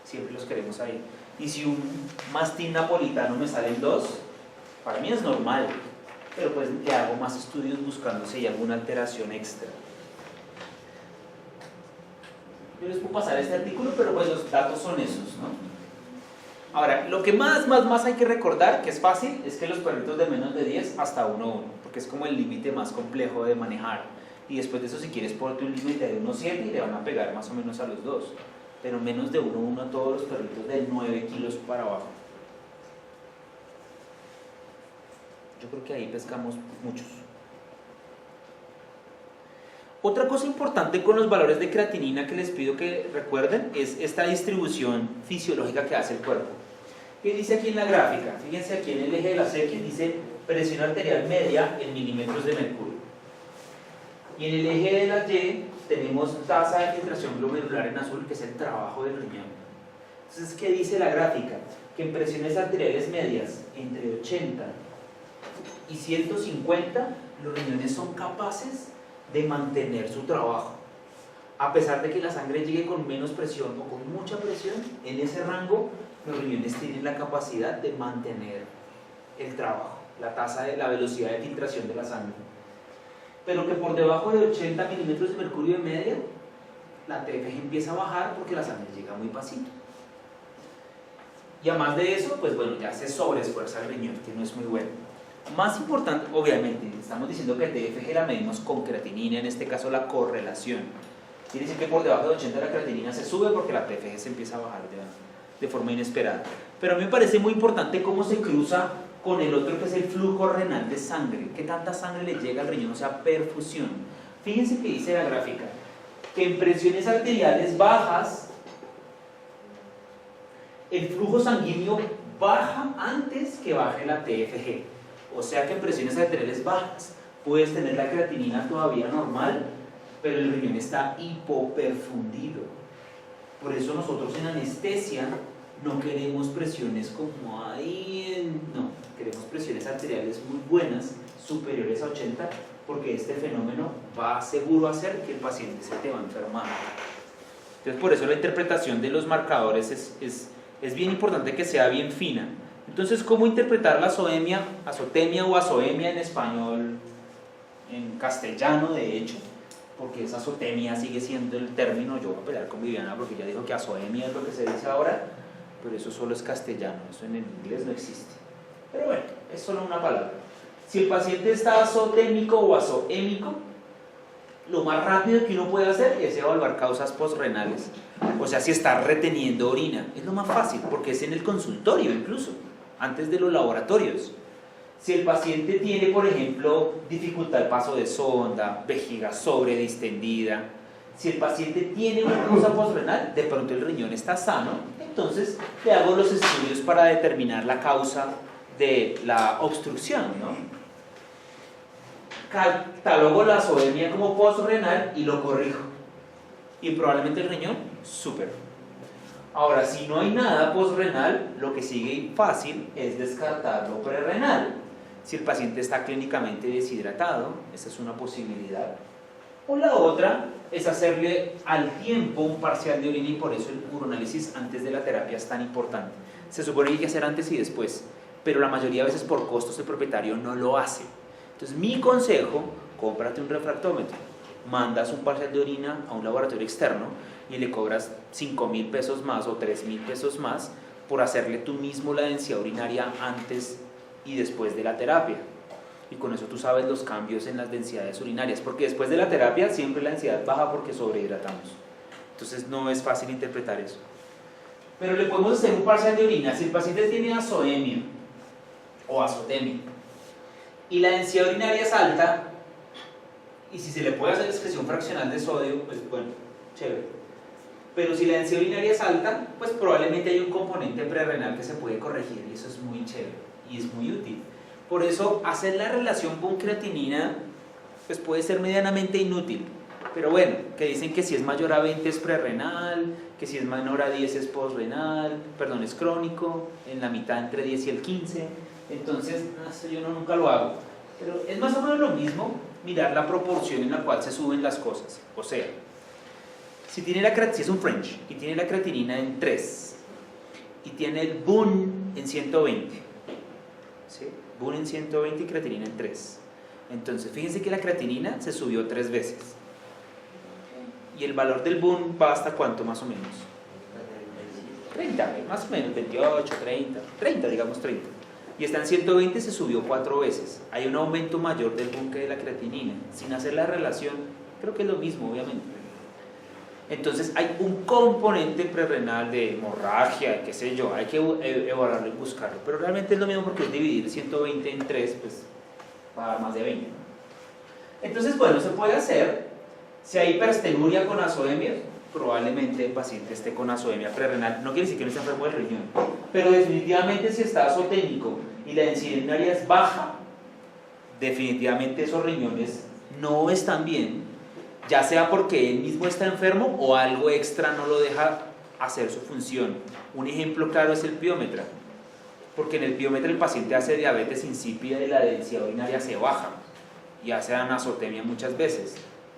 Siempre los queremos ahí. Y si un mastín napolitano me sale en 2, para mí es normal, pero pues le hago más estudios buscando si hay alguna alteración extra. Yo les puedo pasar este artículo, pero pues los datos son esos, ¿no? Ahora, lo que más hay que recordar, que es fácil, es que los perritos de menos de 10 hasta 1.1, porque es como el límite más complejo de manejar. Y después de eso, si quieres, ponte un límite de 1.7 y le van a pegar más o menos a los dos. Pero menos de 1.1 a todos los perritos de 9 kilos para abajo. Yo creo que ahí pescamos muchos. Otra cosa importante con los valores de creatinina que les pido que recuerden es esta distribución fisiológica que hace el cuerpo. ¿Qué dice aquí en la gráfica? Fíjense aquí en el eje de la X dice presión arterial media en milímetros de mercurio. Y en el eje de la Y tenemos tasa de filtración glomerular en azul, que es el trabajo del riñón. Entonces, ¿qué dice la gráfica? Que en presiones arteriales medias entre 80 y 150, los riñones son capaces de mantener su trabajo. A pesar de que la sangre llegue con menos presión o con mucha presión, en ese rango los riñones tienen la capacidad de mantener el trabajo, la velocidad de filtración de la sangre. Pero que por debajo de 80 milímetros de mercurio de media, la TFG empieza a bajar porque la sangre llega muy pasito. Y además de eso, pues bueno, ya se sobreesfuerza el riñón, que no es muy bueno. Más importante, obviamente, estamos diciendo que el TFG la medimos con creatinina, en este caso la correlación. Quiere decir que por debajo de 80 la creatinina se sube porque la TFG se empieza a bajar de forma inesperada. Pero a mí me parece muy importante cómo se cruza con el otro, que es el flujo renal de sangre. ¿Qué tanta sangre le llega al riñón? O sea, perfusión. Fíjense que dice la gráfica que en presiones arteriales bajas el flujo sanguíneo baja antes que baje la TFG. O sea que en presiones arteriales bajas puedes tener la creatinina todavía normal, pero el riñón está hipoperfundido. Por eso nosotros en anestesia no queremos presiones como ahí, no, queremos presiones arteriales muy buenas, superiores a 80, porque este fenómeno va seguro a hacer que el paciente se te va a enfermar. Entonces por eso la interpretación de los marcadores es bien importante que sea bien fina. Entonces, ¿cómo interpretar la azotemia o azoemia en español, en castellano de hecho? Porque esa azotemia sigue siendo el término. Yo voy a pelear con Viviana porque ella dijo que azoemia es lo que se dice ahora, pero eso solo es castellano, eso en el inglés no existe. Pero bueno, es solo una palabra. Si el paciente está azotémico o azoémico, lo más rápido que uno puede hacer es evaluar causas postrenales. O sea, si está reteniendo orina, es lo más fácil porque es en el consultorio incluso, antes de los laboratorios. Si el paciente tiene, por ejemplo, dificultad al paso de sonda, vejiga sobredistendida, si el paciente tiene una causa postrenal, de pronto el riñón está sano, entonces le hago los estudios para determinar la causa de la obstrucción, ¿no? Catalogo la azoemia como postrenal y lo corrijo. Y probablemente el riñón, súper. Ahora, si no hay nada postrenal, lo que sigue fácil es descartar lo prerrenal. Si el paciente está clínicamente deshidratado, esa es una posibilidad. O la otra es hacerle al tiempo un parcial de orina y por eso el uroanálisis antes de la terapia es tan importante. Se supone que hay que hacer antes y después, pero la mayoría de veces por costos el propietario no lo hace. Entonces mi consejo, cómprate un refractómetro, mandas un parcial de orina a un laboratorio externo y le cobras 5.000 pesos más o 3.000 pesos más por hacerle tú mismo la densidad urinaria antes y después de la terapia. Y con eso tú sabes los cambios en las densidades urinarias, porque después de la terapia siempre la densidad baja porque sobrehidratamos. Entonces no es fácil interpretar eso. Pero le podemos hacer un parcial de orina. Si el paciente tiene azoemia o azotemia y la densidad urinaria es alta, y si se le puede hacer excreción fraccional de sodio, pues bueno, chévere. Pero si la densidad urinaria es alta, pues probablemente hay un componente prerrenal que se puede corregir y eso es muy chévere y es muy útil. Por eso hacer la relación con creatinina pues puede ser medianamente inútil. Pero bueno, que dicen que si es mayor a 20 es prerrenal, que si es menor a 10 es postrenal, perdón, es crónico, en la mitad entre 10 y el 15. Entonces, yo nunca lo hago. Pero es más o menos lo mismo mirar la proporción en la cual se suben las cosas. O sea, si es un French y tiene la creatinina en 3 y tiene el BUN en 120, ¿sí? BUN en 120 y creatinina en 3. Entonces, fíjense que la creatinina se subió 3 veces. Y el valor del BUN va hasta ¿cuánto más o menos? 30, más o menos, 28, 30, digamos 30. Y está en 120, se subió 4 veces. Hay un aumento mayor del BUN que de la creatinina. Sin hacer la relación, creo que es lo mismo, obviamente. Entonces hay un componente prerrenal de hemorragia, qué sé yo, hay que evaluarlo y buscarlo. Pero realmente es lo mismo porque es dividir 120 en 3, pues va a dar más de 20. Entonces, bueno, se puede hacer. Si hay hiperstenuria con azoemia, probablemente el paciente esté con azoemia prerrenal. No quiere decir que no esté enfermo del riñón, pero definitivamente si está azoténico y la densidad urinaria es baja, definitivamente esos riñones no están bien, ya sea porque él mismo está enfermo o algo extra no lo deja hacer su función. Un ejemplo claro es el piómetra, porque en el piómetra el paciente hace diabetes insípida y la densidad urinaria se baja y hace anazotemia muchas veces.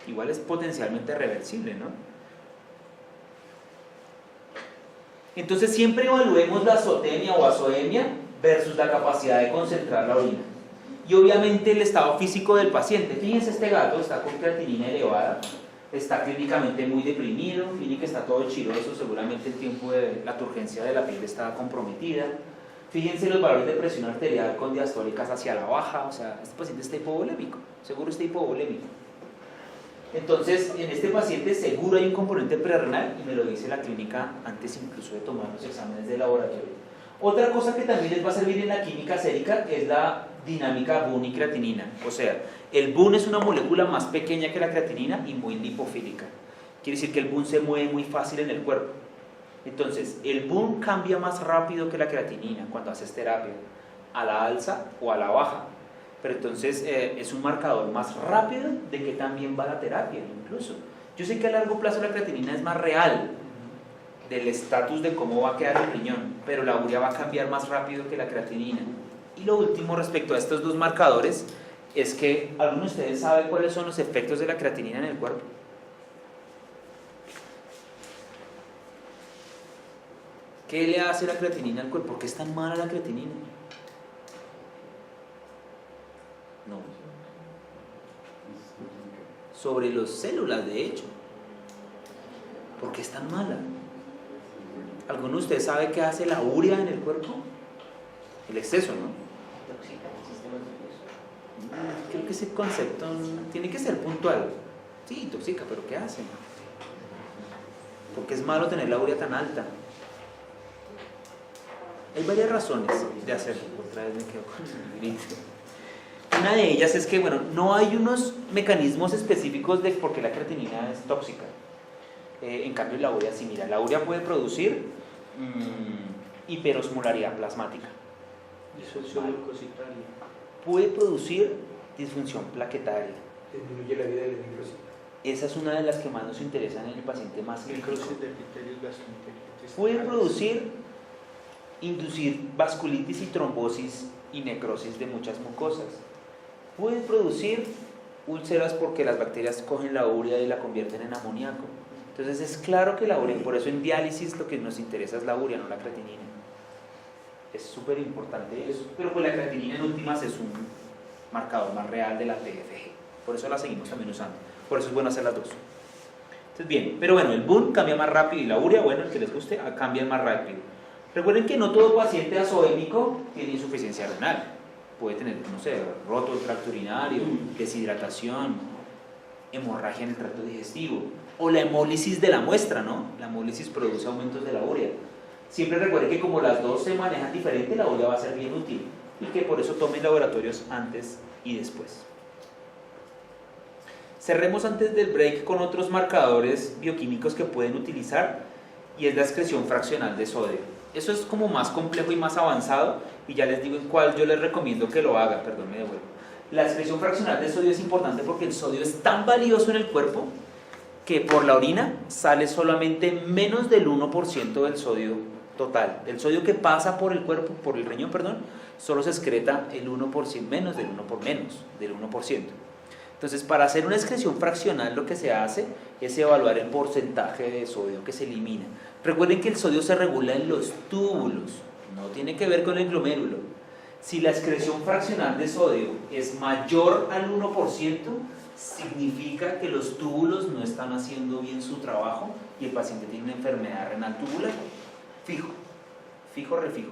Igual es potencialmente reversible, ¿no? Entonces siempre evaluemos la azotemia o azoemia versus la capacidad de concentrar la orina. Y obviamente el estado físico del paciente. Fíjense, este gato está con creatinina elevada, está clínicamente muy deprimido, fíjense que está todo chiroso, seguramente el tiempo de la turgencia de la piel está comprometida. Fíjense los valores de presión arterial con diastólicas hacia la baja, o sea, este paciente está hipovolémico, seguro está hipovolémico. Entonces, en este paciente seguro hay un componente prerrenal y me lo dice la clínica antes incluso de tomar los exámenes de laboratorio. Otra cosa que también les va a servir en la química sérica es la dinámica BUN y creatinina. O sea, el BUN es una molécula más pequeña que la creatinina y muy lipofílica. Quiere decir que el BUN se mueve muy fácil en el cuerpo. Entonces, el BUN cambia más rápido que la creatinina cuando haces terapia, a la alza o a la baja. Pero entonces es un marcador más rápido de que también va la terapia incluso. Yo sé que a largo plazo la creatinina es más real del estatus de cómo va a quedar el riñón, pero la urea va a cambiar más rápido que la creatinina. Y lo último respecto a estos dos marcadores es que ¿alguno de ustedes sabe cuáles son los efectos de la creatinina en el cuerpo? ¿Qué le hace la creatinina al cuerpo? ¿Por qué es tan mala la creatinina? No. Sobre las células, de hecho. ¿Por qué es tan mala? ¿Alguno de ustedes sabe qué hace la urea en el cuerpo? El exceso, ¿no? Intoxica el sistema nervioso. Creo que ese concepto tiene que ser puntual. Sí, intoxica, pero ¿qué hace? ¿Por qué es malo tener la urea tan alta? Hay varias razones de hacerlo. Otra vez me quedo con el grito. Una de ellas es que, bueno, no hay unos mecanismos específicos de por qué la creatinina es tóxica. En cambio, la urea sí, mira, la urea puede producir hiperosmolaridad plasmática. Disfunción leucocitaria. Puede producir disfunción plaquetaria. Disminuye la vida del eritrocito. Esa es una de las que más nos interesan en el paciente más crítico. Necrosis de epitelios gastrointestinales. Puede inducir vasculitis y trombosis y necrosis de muchas mucosas. Puede producir úlceras porque las bacterias cogen la urea y la convierten en amoníaco. Entonces es claro que la urea, por eso en diálisis lo que nos interesa es la urea, no la creatinina. Es súper importante eso, pero pues la creatinina en últimas es un marcador más real de la TFG. Por eso la seguimos también usando. Por eso es bueno hacer las dos. Entonces bien, pero bueno, el BUN cambia más rápido y la urea, bueno, el que les guste, cambia más rápido. Recuerden que no todo paciente azoémico tiene insuficiencia renal. Puede tener, no sé, roto el tracto urinario, deshidratación, hemorragia en el tracto digestivo, o la hemólisis de la muestra, ¿no? La hemólisis produce aumentos de la urea. Siempre recuerden que como las dos se manejan diferente, la urea va a ser bien útil y que por eso tomen laboratorios antes y después. Cerremos antes del break con otros marcadores bioquímicos que pueden utilizar y es la excreción fraccional de sodio. Eso es como más complejo y más avanzado y ya les digo en cuál yo les recomiendo que lo hagan. Perdón, me devuelvo. La excreción fraccional de sodio es importante porque el sodio es tan valioso en el cuerpo que por la orina sale solamente menos del 1% del sodio total. El sodio que pasa por el cuerpo, por el riñón, perdón, solo se excreta el 1%, menos del 1%. Entonces, para hacer una excreción fraccional lo que se hace es evaluar el porcentaje de sodio que se elimina. Recuerden que el sodio se regula en los túbulos, no tiene que ver con el glomérulo. Si la excreción fraccional de sodio es mayor al 1%, significa que los túbulos no están haciendo bien su trabajo y el paciente tiene una enfermedad renal tubular. Fijo, refijo.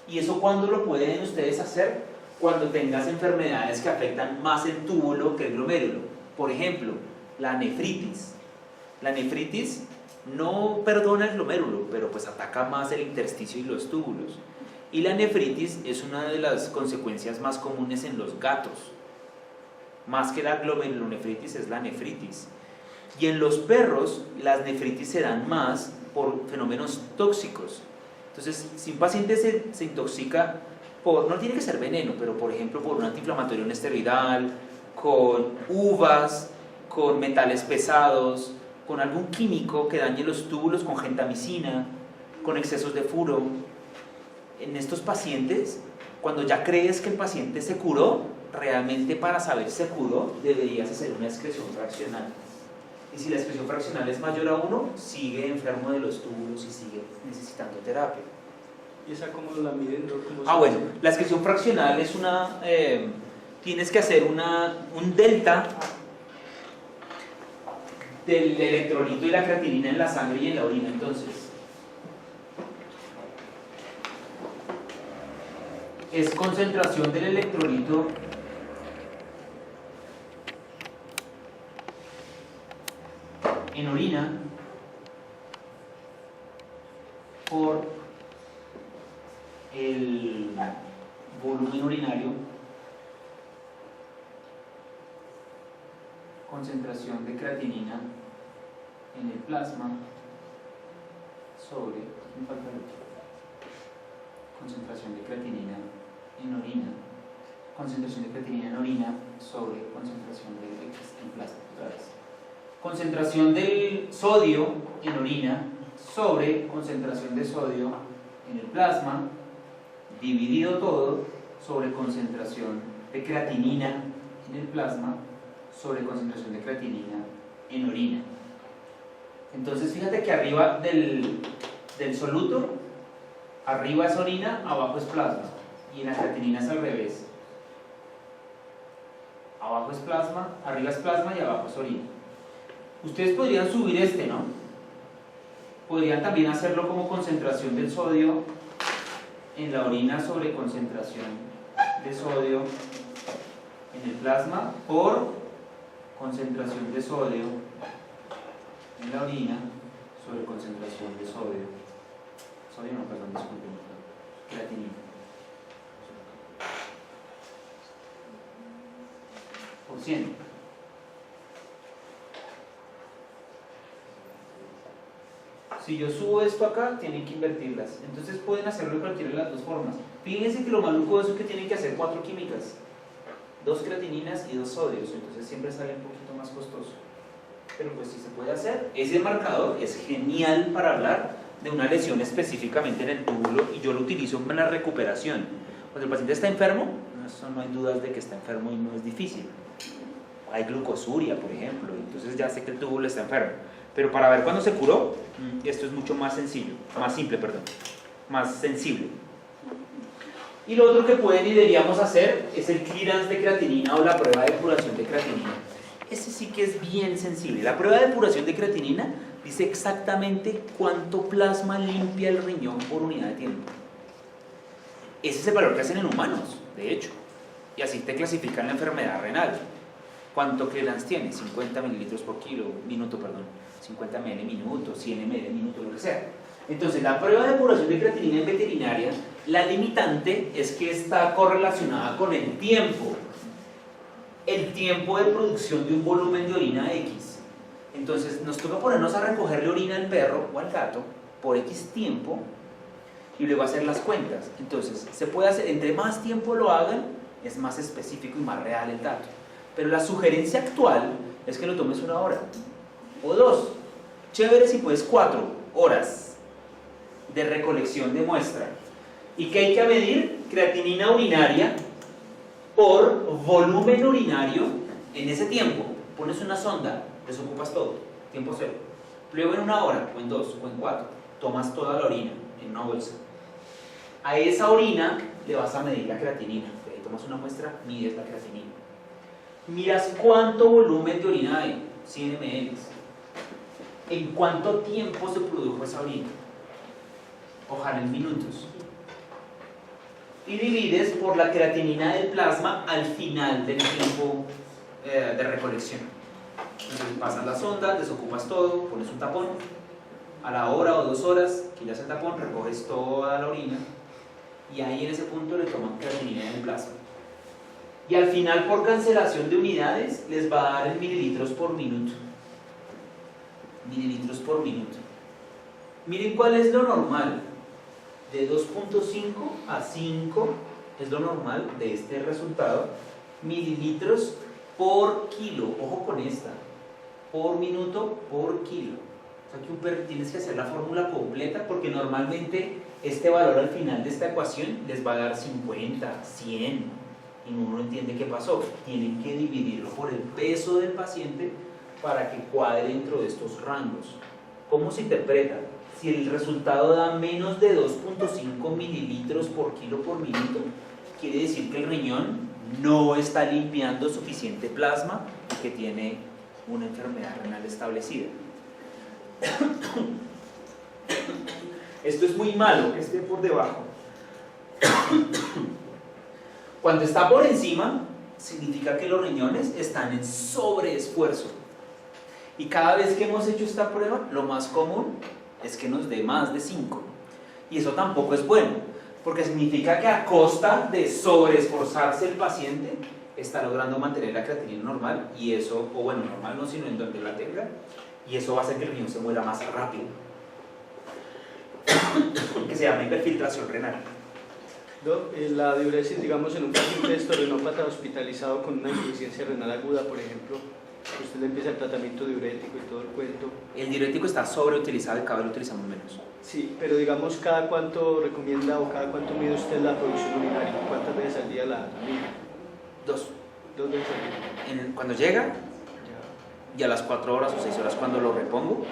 ¿Y eso cuándo lo pueden ustedes hacer? Cuando tengas enfermedades que afectan más el túbulo que el glomérulo. Por ejemplo, la nefritis. La nefritis no perdona el glomérulo, pero pues ataca más el intersticio y los túbulos. Y la nefritis es una de las consecuencias más comunes en los gatos. Más que la glomerulonefritis es la nefritis. Y en los perros las nefritis se dan más por fenómenos tóxicos. Entonces, si un paciente se intoxica, no tiene que ser veneno, pero por ejemplo por un antiinflamatorio no esteroidal, con uvas, con metales pesados, con algún químico que dañe los túbulos, con gentamicina, con excesos de furo. En estos pacientes, cuando ya crees que el paciente se curó, realmente para saber si se curó deberías hacer una excreción fraccional. Y si la excreción fraccional es mayor a 1, sigue enfermo de los túbulos y sigue necesitando terapia. ¿Y esa cómo la miden? Bueno, la excreción fraccional es una... tienes que hacer un delta del electrolito y la creatinina en la sangre y en la orina. Entonces, es concentración del electrolito en orina por el volumen urinario, concentración de creatinina en el plasma sobre, concentración de creatinina en orina, concentración de creatinina en orina sobre concentración en plasma. Otra vez. Concentración del sodio en orina sobre concentración de sodio en el plasma, dividido todo sobre concentración de creatinina en el plasma sobre concentración de creatinina en orina. Entonces fíjate que arriba del soluto, arriba es orina, abajo es plasma, y en la creatinina es al revés. Abajo es plasma, arriba es plasma y abajo es orina. Ustedes podrían subir ¿no? Podrían también hacerlo como concentración del sodio en la orina sobre concentración de sodio en el plasma por concentración de sodio en la orina sobre concentración de creatinina por 100. Si yo subo esto acá, tienen que invertirlas. Entonces pueden hacerlo de cualquiera de las dos formas. Fíjense que lo maluco de eso es que tienen que hacer 4 químicas. 2 creatininas y 2 sodios. Entonces siempre sale un poquito más costoso. Pero pues si se puede hacer, ese marcador es genial para hablar de una lesión específicamente en el túbulo y yo lo utilizo en la recuperación. Cuando el paciente está enfermo, eso no hay dudas de que está enfermo y no es difícil. Hay glucosuria, por ejemplo, entonces ya sé que el túbulo está enfermo. Pero para ver cuándo se curó, esto es mucho más sencillo, más simple, perdón, más sensible. Y lo otro que pueden y deberíamos hacer es el clearance de creatinina o la prueba de depuración de creatinina. Ese sí que es bien sensible. La prueba de depuración de creatinina dice exactamente cuánto plasma limpia el riñón por unidad de tiempo. Ese es el valor que hacen en humanos, de hecho. Y así te clasifican la enfermedad renal. ¿Cuánto clearance tiene? 50 mililitros por minuto, 50 ml minuto, 100 ml minuto, lo que sea. Entonces, la prueba de depuración de creatinina en veterinaria, la limitante es que está correlacionada con el tiempo de producción de un volumen de orina X. Entonces, nos toca ponernos a recogerle orina al perro o al gato por X tiempo y luego hacer las cuentas. Entonces, se puede hacer, entre más tiempo lo hagan, es más específico y más real el dato. Pero la sugerencia actual es que lo tomes 1 hora o 2. Chévere si puedes 4 horas de recolección de muestra. ¿Y qué hay que medir? Creatinina urinaria por volumen urinario en ese tiempo. Pones una sonda, desocupas todo, tiempo cero. Luego en 1 hora, o en 2, o en 4, tomas toda la orina en una bolsa. A esa orina le vas a medir la creatinina. Ahí tomas una muestra, mides la creatinina. Miras cuánto volumen de orina hay, 100 ml. ¿En cuánto tiempo se produjo esa orina? Ojalá en minutos. Y divides por la creatinina del plasma al final del tiempo de recolección. Entonces pasas la sonda, desocupas todo, pones un tapón. A la hora o 2 horas, quitas el tapón, recoges toda la orina y ahí en ese punto le toman creatinina del plasma. Y al final, por cancelación de unidades, les va a dar en mililitros por minuto. Mililitros por minuto. Miren cuál es lo normal. De 2.5 a 5 es lo normal de este resultado. Mililitros por kilo. Ojo con esta. Por minuto por kilo. O sea que tienes que hacer la fórmula completa porque normalmente este valor al final de esta ecuación les va a dar 50, 100. Y uno no entiende qué pasó. Tienen que dividirlo por el peso del paciente para que cuadre dentro de estos rangos. ¿Cómo se interpreta? Si el resultado da menos de 2.5 mililitros por kilo por minuto, quiere decir que el riñón no está limpiando suficiente plasma y que tiene una enfermedad renal establecida. Esto es muy malo, que esté por debajo. Cuando está por encima, significa que los riñones están en sobreesfuerzo. Y cada vez que hemos hecho esta prueba, lo más común es que nos dé más de 5. Y eso tampoco es bueno, porque significa que a costa de sobreesforzarse el paciente, está logrando mantener la creatinina normal, y eso, o bueno, normal no, sino en donde la tenga, y eso va a hacer que el riñón se muera más rápido. Que se llama hiperfiltración renal. La diuresis, digamos, en un paciente estorenópata hospitalizado con una insuficiencia renal aguda, por ejemplo, usted le empieza el tratamiento diurético y todo el cuento. El diurético está sobreutilizado y cada vez lo utilizamos menos. Sí, pero digamos, ¿cada cuánto recomienda o cada cuánto mide usted la producción urinaria? ¿Cuántas veces al día la mide? 2. 2 veces al día. Cuando llega, Ya. y a las 4 horas o 6 horas cuando lo repongo,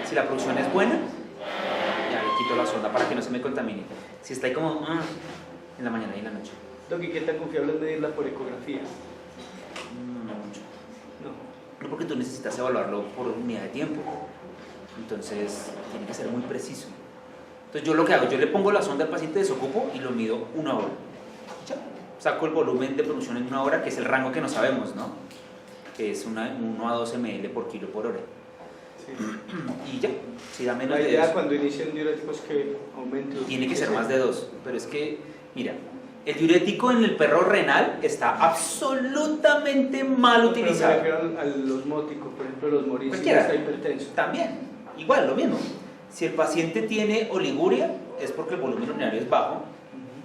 si la producción es buena, ya le quito la sonda para que no se me contamine. Si está ahí como en la mañana y en la noche. Doc, ¿y qué tan confiable es medirla por ecografía? No mucho. No. No, porque tú necesitas evaluarlo por unidad de tiempo. Entonces, tiene que ser muy preciso. Entonces, yo lo que hago, yo le pongo la sonda al paciente, desocupo y lo mido 1 hora. Ya. Saco el volumen de producción en 1 hora, que es el rango que no sabemos, ¿no? Que es 1 a 2 ml por kilo por hora. Sí. Y ya, si da menos La de idea eso, cuando inician diuréticos es que aumente. tiene que ser más de 2. Pero es que, mira, el diurético en el perro renal está absolutamente mal utilizado. Pero me refiero a los móticos, por ejemplo, los moris, Cualquiera. está hipertenso. También, igual, lo mismo. Si el paciente tiene oliguria, es porque el volumen urinario es bajo,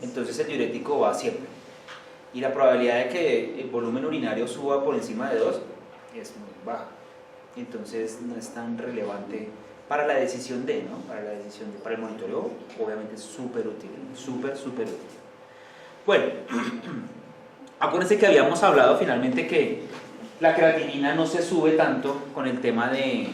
entonces el diurético va siempre. Y la probabilidad de que el volumen urinario suba por encima de 2 es muy baja. Entonces no es tan relevante para la decisión D, ¿no? Para el monitoreo, obviamente es súper útil, súper útil. Bueno, acuérdense que habíamos hablado finalmente que la creatinina no se sube tanto con el tema de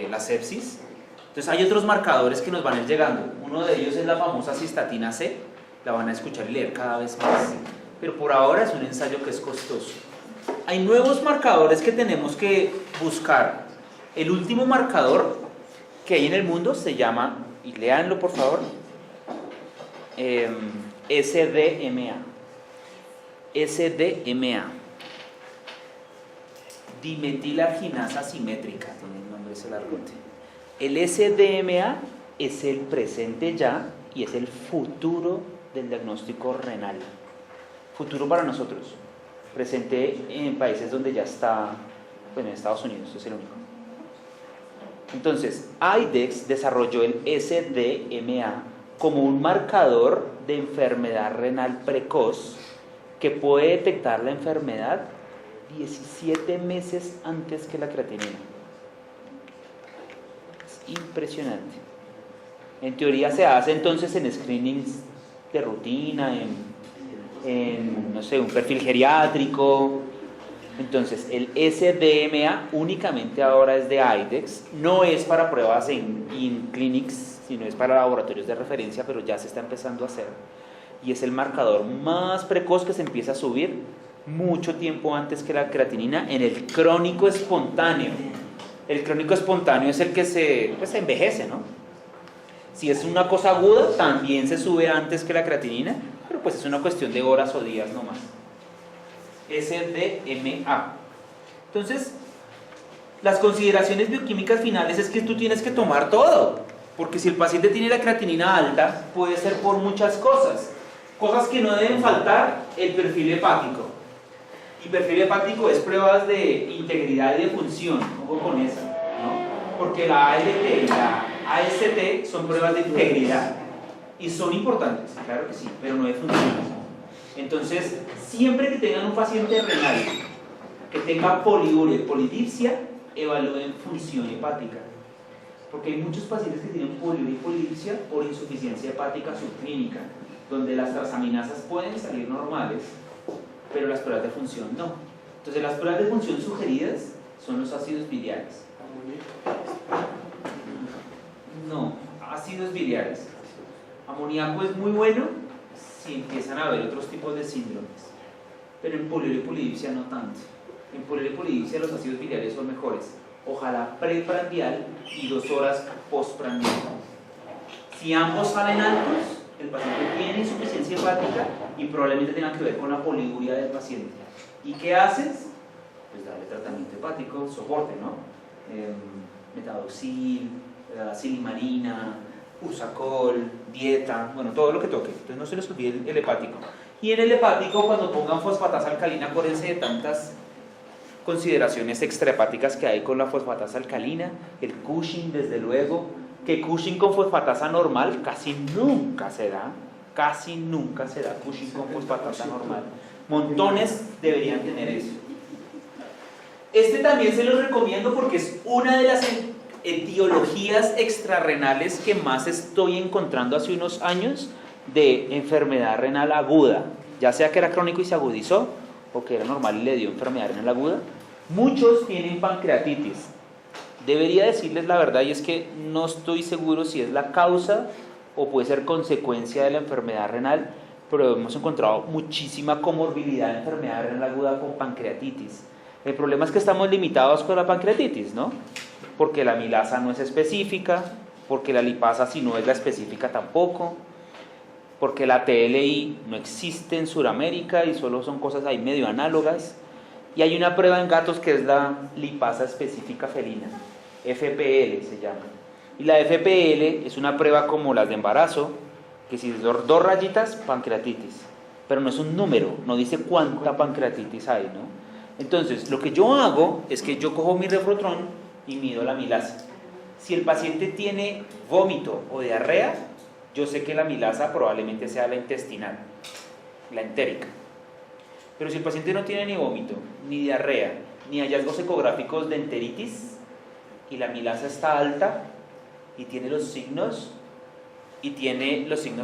la sepsis. Entonces hay otros marcadores que nos van a ir llegando. Uno de ellos es la famosa cistatina C, la van a escuchar y leer cada vez más. Pero por ahora es un ensayo que es costoso. Hay nuevos marcadores que tenemos que buscar. El último marcador que hay en el mundo se llama, y léanlo por favor, SDMA. SDMA. Dimetilarginasa simétrica, tiene el nombre ese largote. El SDMA es el presente ya y es el futuro del diagnóstico renal. Futuro para nosotros. Presente en países donde ya está, bueno, en Estados Unidos, es el único. Entonces, IDEXX desarrolló el SDMA como un marcador de enfermedad renal precoz que puede detectar la enfermedad 17 meses antes que la creatinina. Es impresionante. En teoría se hace entonces en screenings de rutina, no sé, un perfil geriátrico. Entonces el SDMA únicamente ahora es de IDEXX, no es para pruebas en clinics, sino es para laboratorios de referencia, pero ya se está empezando a hacer. Y es el marcador más precoz que se empieza a subir mucho tiempo antes que la creatinina en el crónico espontáneo. El crónico espontáneo es el que se envejece, ¿no? Si es una cosa aguda, también se sube antes que la creatinina, pero pues es una cuestión de horas o días nomás. SDMA. Entonces, las consideraciones bioquímicas finales es que tú tienes que tomar todo, porque si el paciente tiene la creatinina alta, puede ser por muchas cosas. Cosas que no deben faltar, el perfil hepático. Y perfil hepático es pruebas de integridad y de función, ojo con eso, ¿no? Porque la ALT y la AST son pruebas de integridad y son importantes, claro que sí, pero no de función. Entonces, siempre que tengan un paciente renal que tenga poliuria y polidipsia, evalúen función hepática. Porque hay muchos pacientes que tienen poliuria y polidipsia por insuficiencia hepática subclínica, donde las transaminasas pueden salir normales, pero las pruebas de función no. Entonces, las pruebas de función sugeridas son los ácidos biliares. No, ácidos biliares. Amoníaco es muy bueno si empiezan a haber otros tipos de síndromes, pero en poliuria y polidipsia no tanto. En poliuria y polidipsia los ácidos biliares son mejores, ojalá preprandial y 2 horas postprandial. Si ambos salen altos, el paciente tiene insuficiencia hepática y probablemente tenga que ver con la poliuria del paciente. ¿Y qué haces? Pues darle tratamiento hepático, soporte, ¿no? Metadoxil, silimarina, Ursacol, dieta, bueno, todo lo que toque. Entonces no se les olvide el hepático. Y en el hepático, cuando pongan fosfatasa alcalina, acuérdense de tantas consideraciones extrahepáticas que hay con la fosfatasa alcalina, el Cushing, desde luego, que Cushing con fosfatasa normal casi nunca se da Cushing con fosfatasa normal. Montones deberían tener eso. Este también se los recomiendo porque es una de las etiologías extrarrenales que más estoy encontrando hace unos años de enfermedad renal aguda, ya sea que era crónico y se agudizó o que era normal y le dio enfermedad renal aguda. Muchos tienen pancreatitis. Debería decirles la verdad, y es que no estoy seguro si es la causa o puede ser consecuencia de la enfermedad renal, pero hemos encontrado muchísima comorbilidad de enfermedad renal aguda con pancreatitis. El problema es que estamos limitados con la pancreatitis, ¿no? Porque la amilasa no es específica, porque la lipasa si no es la específica tampoco, porque la TLI no existe en Sudamérica y solo son cosas ahí medio análogas. Y hay una prueba en gatos que es la lipasa específica felina, FPL se llama. Y la FPL es una prueba como las de embarazo, que si 2 rayitas, pancreatitis, pero no es un número, no dice cuánta pancreatitis hay, ¿no? Entonces, lo que yo hago es que yo cojo mi refrotrón y mido la amilasa. Si el paciente tiene vómito o diarrea, yo sé que la amilasa probablemente sea la intestinal, la entérica. Pero si el paciente no tiene ni vómito, ni diarrea, ni hallazgos ecográficos de enteritis, y la amilasa está alta, y tiene los signos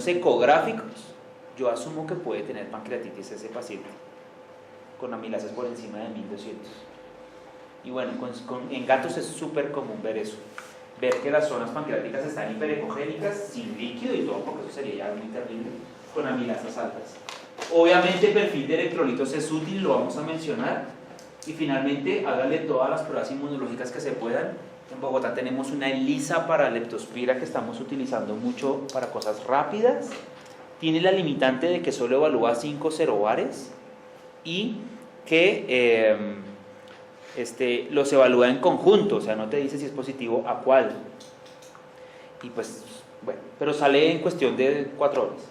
ecográficos, yo asumo que puede tener pancreatitis ese paciente, con amilasas por encima de 1200. Y bueno, en gatos es súper común ver eso, ver que las zonas pancreáticas están hiperecogénicas, sin líquido y todo, porque eso sería ya muy terrible, con amilasas altas. Obviamente el perfil de electrolitos es útil, lo vamos a mencionar. Y finalmente, háganle todas las pruebas inmunológicas que se puedan. En Bogotá tenemos una ELISA para leptospira que estamos utilizando mucho para cosas rápidas. Tiene la limitante de que solo evalúa 5 serobares y que los evalúa en conjunto, o sea, no te dice si es positivo a cuál. Y pues, bueno, pero sale en cuestión de 4 horas.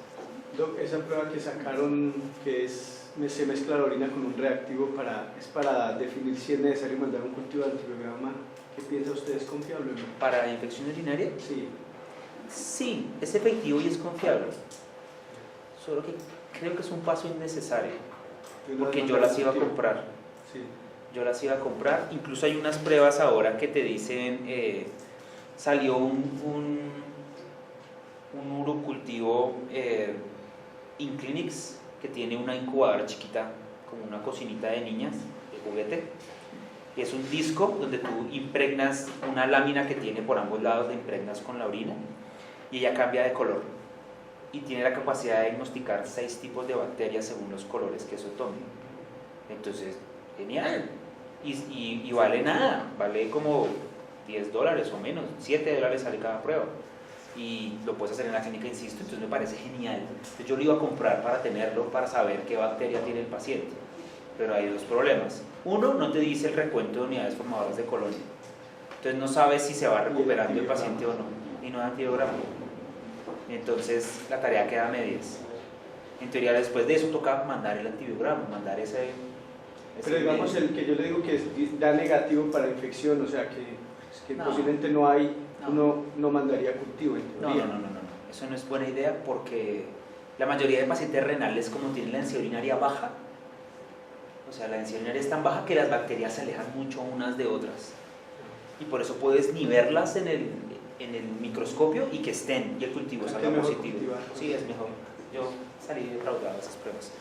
Doc, esa prueba que sacaron, que se mezcla la orina con un reactivo, es para definir si es necesario mandar un cultivo de antibiograma. ¿Qué piensa usted? ¿Es confiable o no? ¿Para infección urinaria? Sí. Sí, es efectivo y es confiable. Solo que creo que es un paso innecesario, porque yo las iba a comprar. Sí. Yo las iba a comprar. Incluso hay unas pruebas ahora que te dicen, salió un urocultivo Inclinix que tiene una incubadora chiquita, como una cocinita de niñas, de juguete. Es un disco donde tú impregnas una lámina que tiene por ambos lados, la impregnas con la orina y ella cambia de color. Y tiene la capacidad de diagnosticar 6 tipos de bacterias según los colores que eso tome. Entonces, genial. Y vale nada, vale como $10 o menos, $7 sale cada prueba. Y lo puedes hacer en la clínica, insisto, entonces me parece genial. Entonces yo lo iba a comprar para tenerlo, para saber qué bacteria tiene el paciente. Pero hay 2 problemas. Uno, no te dice el recuento de unidades formadoras de colonia. Entonces no sabes si se va recuperando el paciente o no. Y no da antibiograma. Entonces la tarea queda a medias. En teoría después de eso toca mandar el antibiograma, mandar ese Pero digamos el que yo le digo que da negativo para infección, o sea que No. posiblemente no hay, uno no mandaría cultivo en teoría. No, eso no es buena idea porque la mayoría de pacientes renales, como tienen la densidad urinaria baja, o sea, la densidad urinaria es tan baja que las bacterias se alejan mucho unas de otras y por eso puedes ni verlas en el microscopio y que estén y el cultivo salga positivo. Sí, es mejor. Yo salí defraudado de esas pruebas.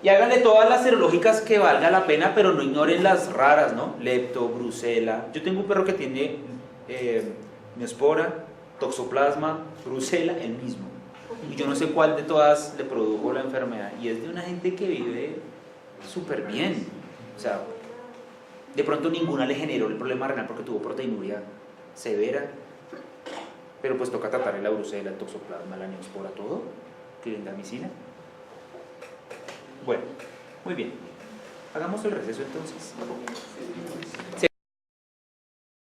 Y háganle todas las serológicas que valga la pena, pero no ignoren las raras, ¿no? Lepto, brucela. Yo tengo un perro que tiene Neospora, toxoplasma, brucela, el mismo. Y yo no sé cuál de todas le produjo la enfermedad. Y es de una gente que vive súper bien. O sea, de pronto ninguna le generó el problema renal porque tuvo proteinuria severa. Pero pues toca tratar la brucela, el toxoplasma, la neospora, todo. Clindamicina. Bueno, muy bien. Hagamos el receso entonces.